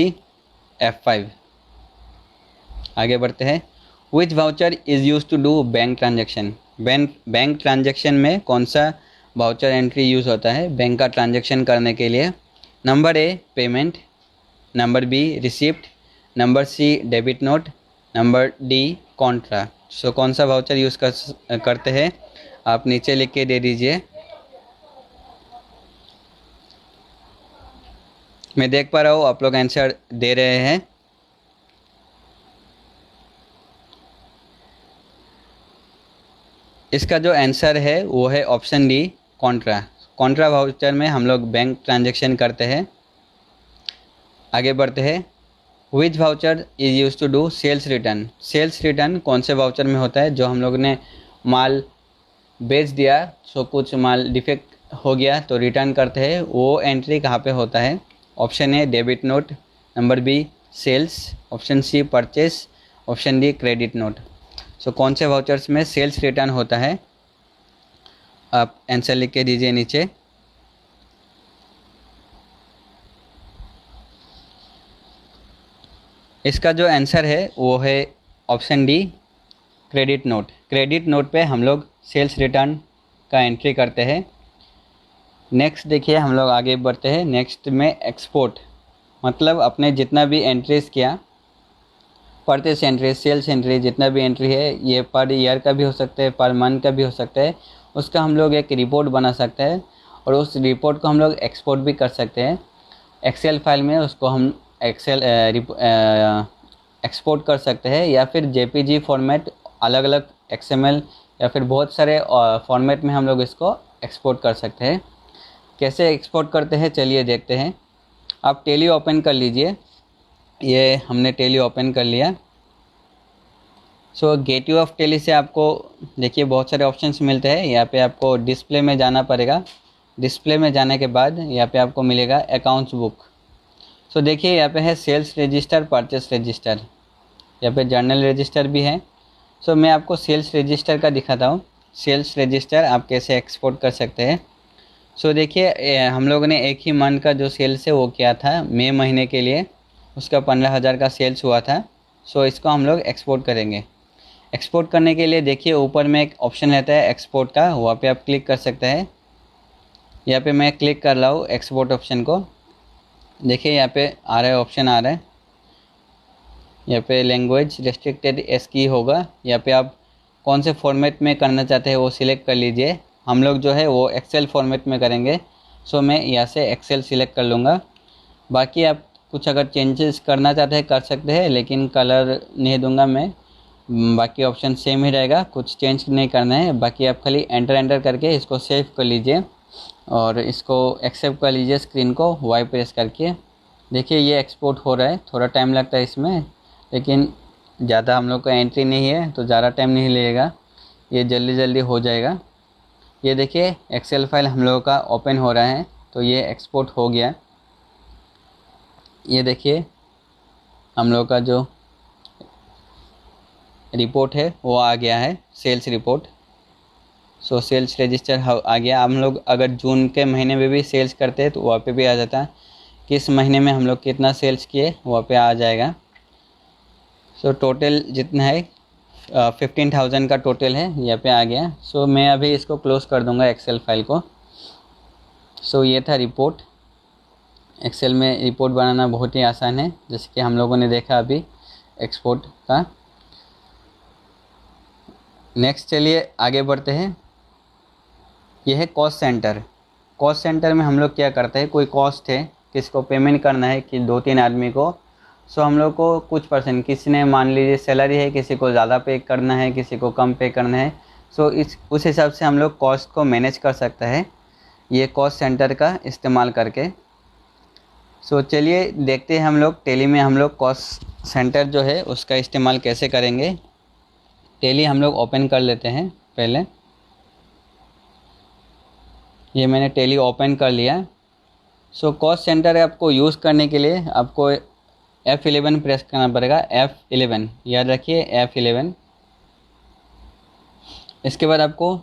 Speaker 1: F5। आगे बढ़ते हैं। Which voucher is use to do bank transaction. Bank transaction में कौन सा वाउचर एंट्री यूज़ होता है बैंक का ट्रांजैक्शन करने के लिए? Number A payment, number B receipt, number C debit note, number D contra. So कौन सा वाउचर यूज़ करते हैं आप नीचे लिख के दे दीजिए। मैं देख पा रहा हूँ आप लोग आंसर दे रहे हैं। इसका जो आंसर है वो है option D Contra. Contra voucher में हम लोग बैंक ट्रांजैक्शन करते हैं। आगे बढ़ते हैं। Which voucher is use to do sales return? Sales return कौन से वाउचर में होता है? जो हम लोग ने माल बेच दिया, सो कुछ माल डिफेक्ट हो गया तो रिटर्न करते हैं, वो एंट्री कहाँ पे होता है? Option A debit note, number B sales, option C purchase, option D credit note. So कौन से वाउचर्स में सेल्स रिटर्न होता है? आप आंसर लिख के दीजिए नीचे। इसका जो आंसर है वो है option D credit note. Credit note पे हम लोग सेल्स रिटर्न का एंट्री करते हैं। नेक्स्ट देखिए हम लोग आगे बढ़ते हैं। नेक्स्ट में एक्सपोर्ट, मतलब अपने जितना भी एंट्रीज किया, परचेस एंट्री, सेल्स एंट्री, जितना भी एंट्री है, ये पर ईयर का भी हो सकता है, पर मंथ का भी हो सकता है, उसका हम लोग एक रिपोर्ट बना सकते हैं और उस रिपोर्ट को हम लोग एक्सपोर्ट भी कर सकते हैं एक्सेल फाइल में। उसको हम एक्सपोर्ट कर सकते हैं या फिर जेपीजी फॉर्मेट, अलग अलग एक्सएमएल या फिर बहुत सारे फॉर्मेट में हम लोग इसको एक्सपोर्ट कर सकते हैं। कैसे एक्सपोर्ट करते हैं चलिए देखते हैं। आप टेली ओपन कर लीजिए। ये हमने टेली ओपन कर लिया। सो गेटवे ऑफ टेली से आपको देखिए बहुत सारे ऑप्शंस मिलते हैं। यहाँ पे आपको डिस्प्ले में जाना पड़ेगा। डिस्प्ले में जाने के बाद यहाँ पे आपको मिलेगा अकाउंट्स बुक। सो देखिए यहाँ पे है सेल्स रजिस्टर, परचेस रजिस्टर, यहाँ पे जर्नल रजिस्टर भी है। सो मैं आपको सेल्स रजिस्टर का दिखाता हूँ। सेल्स रजिस्टर आप कैसे एक्सपोर्ट कर सकते हैं। सो देखिए हम लोगों ने एक ही मंथ का जो सेल्स है वो किया था मई महीने के लिए, उसका 15,000 का सेल्स हुआ था। सो इसको हम लोग एक्सपोर्ट करेंगे। एक्सपोर्ट करने के लिए देखिए ऊपर में एक ऑप्शन रहता है एक्सपोर्ट का, वहाँ पे आप क्लिक कर सकते हैं। यहाँ पे मैं क्लिक कर रहा हूँ एक्सपोर्ट ऑप्शन को। देखिए यहाँ पे आ रहा है, ऑप्शन आ रहा है। यहाँ पे लैंग्वेज रेस्ट्रिक्टेड एस की होगा। यहाँ पे आप कौन से फॉर्मेट में करना चाहते हैं वो सिलेक्ट कर लीजिए। हम लोग जो है वो एक्सेल फॉर्मेट में करेंगे। सो मैं यहाँ से एक्सेल सिलेक्ट कर लूँगा। बाकी आप कुछ अगर चेंजेस करना चाहते हैं कर सकते हैं, लेकिन कलर नहीं दूंगा मैं। बाकी ऑप्शन सेम ही रहेगा, कुछ चेंज नहीं करना है। बाकी आप खाली एंटर करके इसको सेव कर लीजिए और इसको एक्सेप्ट कर लीजिए स्क्रीन को वाई प्रेस करके। देखिए ये एक्सपोर्ट हो रहा है, थोड़ा टाइम लगता है इसमें, लेकिन ज़्यादा हम लोग का एंट्री नहीं है तो ज़्यादा टाइम नहीं लगेगा, ये जल्दी जल्दी हो जाएगा। ये देखिए एक्सेल फाइल हम लोगों का ओपन हो रहा है, तो ये एक्सपोर्ट हो गया। ये देखिए हम लोग का जो रिपोर्ट है वो आ गया है, sales report. So sales register आ गया। हम लोग अगर जून के महीने में भी सेल्स करते हैं तो वहाँ पे भी आ जाता है, किस महीने में हम लोग कितना सेल्स किए वहाँ पे आ जाएगा। सो टोटल जितना है 15,000 का टोटल है, यहाँ पे आ गया। सो मैं अभी इसको क्लोज़ कर दूँगा एक्सेल फाइल को। सो ये था रिपोर्ट। एक्सेल में रिपोर्ट बनाना बहुत ही आसान है, जैसे कि हम लोगों ने देखा अभी एक्सपोर्ट का। नेक्स्ट चलिए आगे बढ़ते हैं। यह है कॉस्ट सेंटर। कॉस्ट सेंटर में हम लोग क्या करते हैं, कोई कॉस्ट है, किसको पेमेंट करना है कि 2-3 आदमी को। सो हम लोग को कुछ परसेंट, किसी ने मान लीजिए सैलरी है, किसी को ज़्यादा पे करना है, किसी को कम पे करना है। सो उस हिसाब से हम लोग कॉस्ट को मैनेज कर सकते हैं ये कॉस्ट सेंटर का इस्तेमाल करके। सो चलिए देखते हैं हम लोग टेली में हम लोग कॉस्ट सेंटर जो है उसका इस्तेमाल कैसे करेंगे। टेली हम लोग ओपन कर लेते हैं पहले। ये मैंने टेली ओपन कर लिया। सो कॉस्ट सेंटर आपको यूज़ करने के लिए आपको F11 प्रेस करना पड़ेगा। F11 याद रखिए, F11। इसके बाद आपको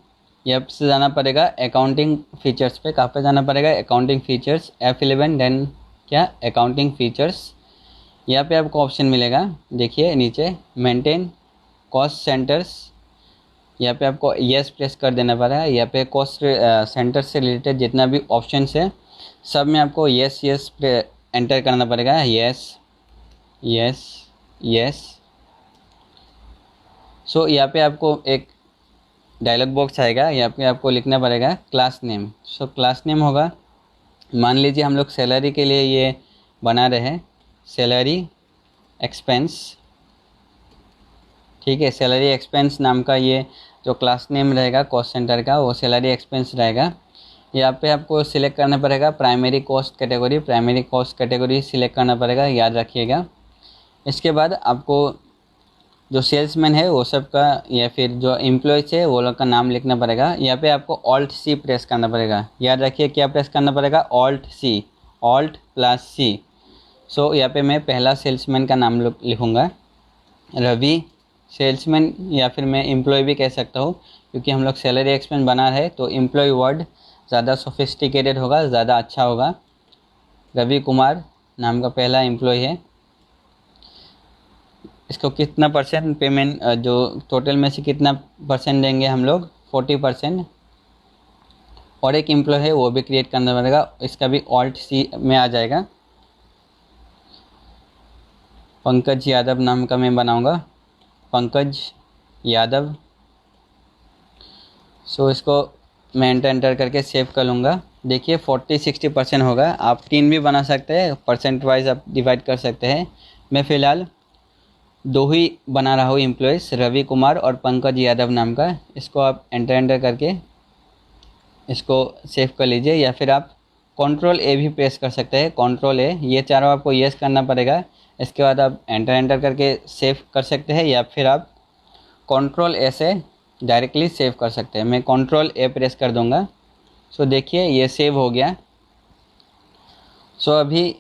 Speaker 1: यहाँ से जाना पड़ेगा अकाउंटिंग फीचर्स पे। कहाँ पे जाना पड़ेगा? अकाउंटिंग फीचर्स, F11 देन क्या अकाउंटिंग फीचर्स। यहाँ पे आपको ऑप्शन मिलेगा, देखिए नीचे मेंटेन कॉस्ट सेंटर्स। यहाँ पे आपको यस प्रेस कर देना पड़ेगा। यहाँ पे कॉस्ट सेंटर से रिलेटेड जितना भी ऑप्शन है सब में आपको यस यस एंटर करना पड़ेगा। Yes yes yes. सो यहाँ पे आपको एक डायलॉग बॉक्स आएगा, यहाँ पे आपको लिखना पड़ेगा class name. So class name होगा, मान लीजिए हम लोग सैलरी के लिए ये बना रहे हैं सैलरी एक्सपेंस, ठीक है। सैलरी एक्सपेंस नाम का ये जो क्लास नेम रहेगा कॉस्ट सेंटर का वो सैलरी एक्सपेंस रहेगा। यहाँ पे आपको सिलेक्ट करना पड़ेगा primary cost category, primary cost category select करना पड़ेगा, याद रखिएगा। इसके बाद आपको जो सेल्समैन है वो सब का या फिर जो एम्प्लॉयज़ है वो लोग का नाम लिखना पड़ेगा। यहाँ पे आपको ऑल्ट सी प्रेस करना पड़ेगा, याद रखिए क्या प्रेस करना पड़ेगा, ऑल्ट सी, ऑल्ट प्लस सी। सो यहाँ पे मैं पहला सेल्समैन का नाम लिखूँगा रवि सेल्समैन, या फिर मैं एम्प्लॉय भी कह सकता हूँ क्योंकि हम लोग सैलरी एक्सपेंस बना रहे तो एम्प्लॉय वर्ड ज़्यादा सोफिस्टिकेटेड होगा, ज़्यादा अच्छा होगा। रवि कुमार नाम का पहला एम्प्लॉय है। इसको कितना परसेंट पेमेंट, जो टोटल में से कितना परसेंट देंगे हम लोग, 40%। और एक एम्प्लॉय है वो भी क्रिएट करना पड़ेगा, इसका भी ऑल्ट सी में आ जाएगा। पंकज यादव नाम का मैं बनाऊंगा, पंकज यादव। सो इसको मैं एंटर करके सेव कर लूँगा। देखिए 40-60% होगा। आप 3 भी बना सकते हैं, परसेंट वाइज आप डिवाइड कर सकते हैं। मैं फ़िलहाल 2 ही बना रहा हूँ एम्प्लॉयज़, रवि कुमार और पंकज यादव नाम का। इसको आप एंटर करके इसको सेव कर लीजिए, या फिर आप Ctrl+A भी प्रेस कर सकते हैं, Ctrl+A। ये चारों आपको यस करना पड़ेगा। इसके बाद आप एंटर करके सेव कर सकते हैं, या फिर आप Ctrl+A से डायरेक्टली सेव कर सकते हैं। मैं Ctrl+A प्रेस कर दूंगा। सो देखिए ये सेव हो गया। सो अभी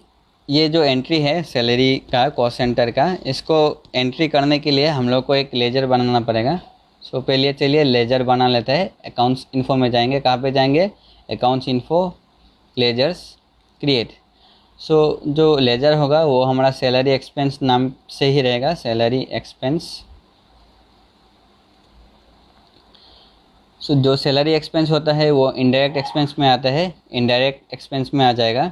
Speaker 1: ये जो एंट्री है सैलरी का कॉस्ट सेंटर का, इसको एंट्री करने के लिए हम लोग को एक लेजर बनाना पड़ेगा। सो पहले चलिए लेजर बना लेते हैं। अकाउंट्स इन्फो में जाएंगे, कहाँ पे जाएंगे, अकाउंट्स इन्फो, लेजर्स, क्रिएट। सो जो लेजर होगा वो हमारा सैलरी एक्सपेंस नाम से ही रहेगा, सैलरी एक्सपेंस। सो जो सैलरी एक्सपेंस होता है वो इनडायरेक्ट एक्सपेंस में आता है, इनडायरेक्ट एक्सपेंस में आ जाएगा,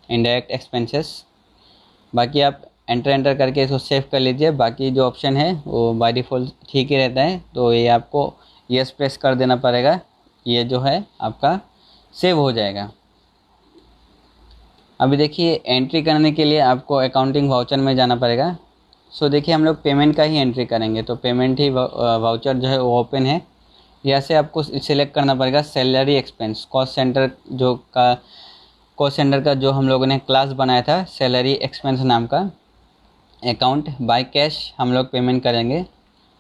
Speaker 1: इनडायरेक्ट एक्सपेंसेस। बाकी आप एंटर करके इसको सेव कर लीजिए। बाकी जो ऑप्शन है वो बाय डिफ़ॉल्ट ठीक ही रहता है, तो ये आपको यस प्रेस कर देना पड़ेगा। ये जो है आपका सेव हो जाएगा। अभी देखिए एंट्री करने के लिए आपको अकाउंटिंग वाउचर में जाना पड़ेगा। सो देखिए हम लोग पेमेंट का ही एंट्री करेंगे, तो पेमेंट ही वाउचर जो है वो ओपन है। यहाँ से आपको सिलेक्ट करना पड़ेगा सैलरी एक्सपेंस, कॉस्ट सेंटर का जो हम लोगों ने क्लास बनाया था सैलरी एक्सपेंस नाम का। अकाउंट बाय कैश हम लोग पेमेंट करेंगे।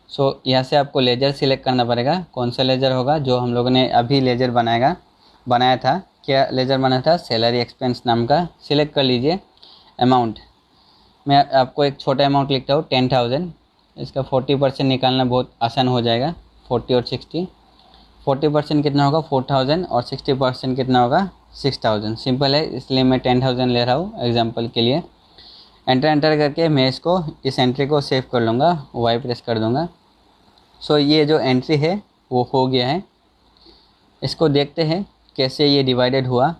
Speaker 1: सो यहाँ से आपको लेजर सिलेक्ट करना पड़ेगा, कौन सा लेजर होगा, जो हम लोगों ने अभी लेजर बनाया था। क्या लेजर बनाया था, सैलरी एक्सपेंस नाम का। सिलेक्ट कर लीजिए। अमाउंट मैं आपको एक छोटा अमाउंट लिखता हूँ, 10,000। इसका 40% निकालना बहुत आसान हो जाएगा, 40 और 60। 40% कितना होगा, 4,000, और 60% कितना होगा, 6,000। सिंपल है, इसलिए मैं 10,000 ले रहा हूँ एग्जांपल के लिए। एंटर करके मैं इस एंट्री को सेव कर लूँगा, वाई प्रेस कर दूँगा। सो ये जो एंट्री है वो हो गया है। इसको देखते हैं कैसे ये डिवाइडेड हुआ।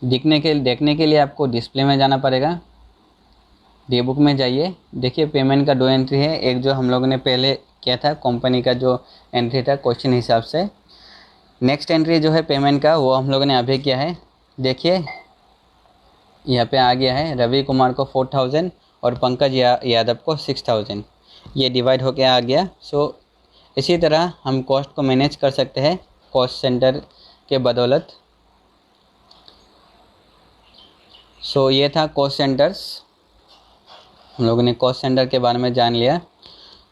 Speaker 1: देखने के लिए आपको डिस्प्ले में जाना पड़ेगा, डे बुक में जाइए। देखिए पेमेंट का 2 एंट्री है, एक जो हम लोगों ने पहले किया था कंपनी का जो एंट्री था क्वेश्चन हिसाब से। नेक्स्ट एंट्री जो है पेमेंट का वो हम लोगों ने अभी किया है। देखिए यहाँ पे आ गया है, रवि कुमार को 4,000 और पंकज यादव को 6,000, ये डिवाइड होके आ गया। सो इसी तरह हम कॉस्ट को मैनेज कर सकते हैं कॉस्ट सेंटर के बदौलत। सो ये था कॉस्ट सेंटर्स, हम लोगों ने कॉस्ट सेंटर के बारे में जान लिया।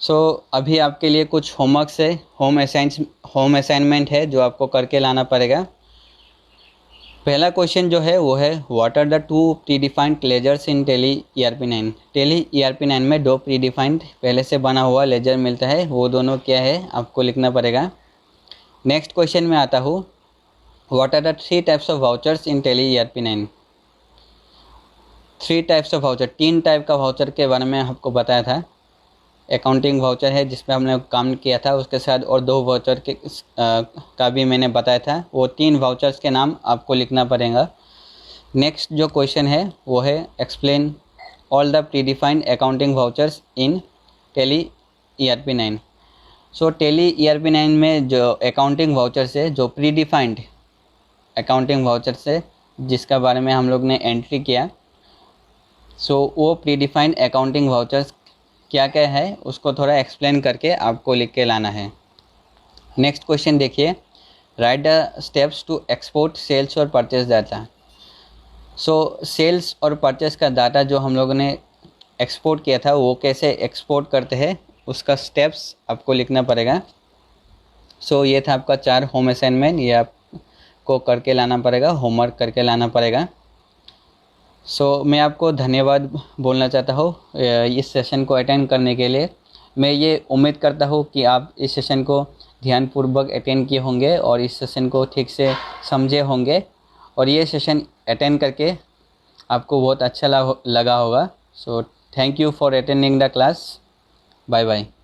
Speaker 1: सो अभी आपके लिए कुछ होमवर्क्स है, होम असाइनमेंट है जो आपको करके लाना पड़ेगा। पहला क्वेश्चन जो है वो है, what are the 2 predefined ledgers in Tally ERP9। Tally ERP9 में 2 प्रीडिफाइंड पहले से बना हुआ लेजर मिलता है, वो दोनों क्या है आपको लिखना पड़ेगा। नेक्स्ट क्वेश्चन में आता हूँ, what are the 3 types of vouchers in Tally ERP9। 3 types of voucher, 3 type का वाउचर के बारे में आपको बताया था। अकाउंटिंग वाउचर है जिस पे हमने काम किया था, उसके साथ और 2 वाउचर के का भी मैंने बताया था। वो 3 वाउचर्स के नाम आपको लिखना पड़ेगा। नेक्स्ट जो क्वेश्चन है वो है explain all the predefined accounting vouchers in Tally ERP9। So Tally ERP9 में जो अकाउंटिंग वाउचर्स है, जो प्रीडिफाइंड अकाउंटिंग वाउचर्स है जिसका बारे में हम लोग ने एंट्री किया, सो वो प्रीडिफाइंड अकाउंटिंग वाउचर्स क्या क्या है उसको थोड़ा एक्सप्लेन करके आपको लिख के लाना है। नेक्स्ट क्वेश्चन देखिए, write the steps to export sales और परचेस डाटा। सो सेल्स और परचेस का डाटा जो हम लोगों ने एक्सपोर्ट किया था वो कैसे एक्सपोर्ट करते हैं उसका स्टेप्स आपको लिखना पड़ेगा। सो ये था आपका 4 होम असाइनमेंट, ये आपको करके लाना पड़ेगा, होमवर्क करके लाना पड़ेगा। सो मैं आपको धन्यवाद बोलना चाहता हूँ इस सेशन को अटेंड करने के लिए। मैं ये उम्मीद करता हूँ कि आप इस सेशन को ध्यानपूर्वक अटेंड किए होंगे और इस सेशन को ठीक से समझे होंगे और ये सेशन अटेंड करके आपको बहुत अच्छा लगा होगा। So thank you for attending the class. Bye bye.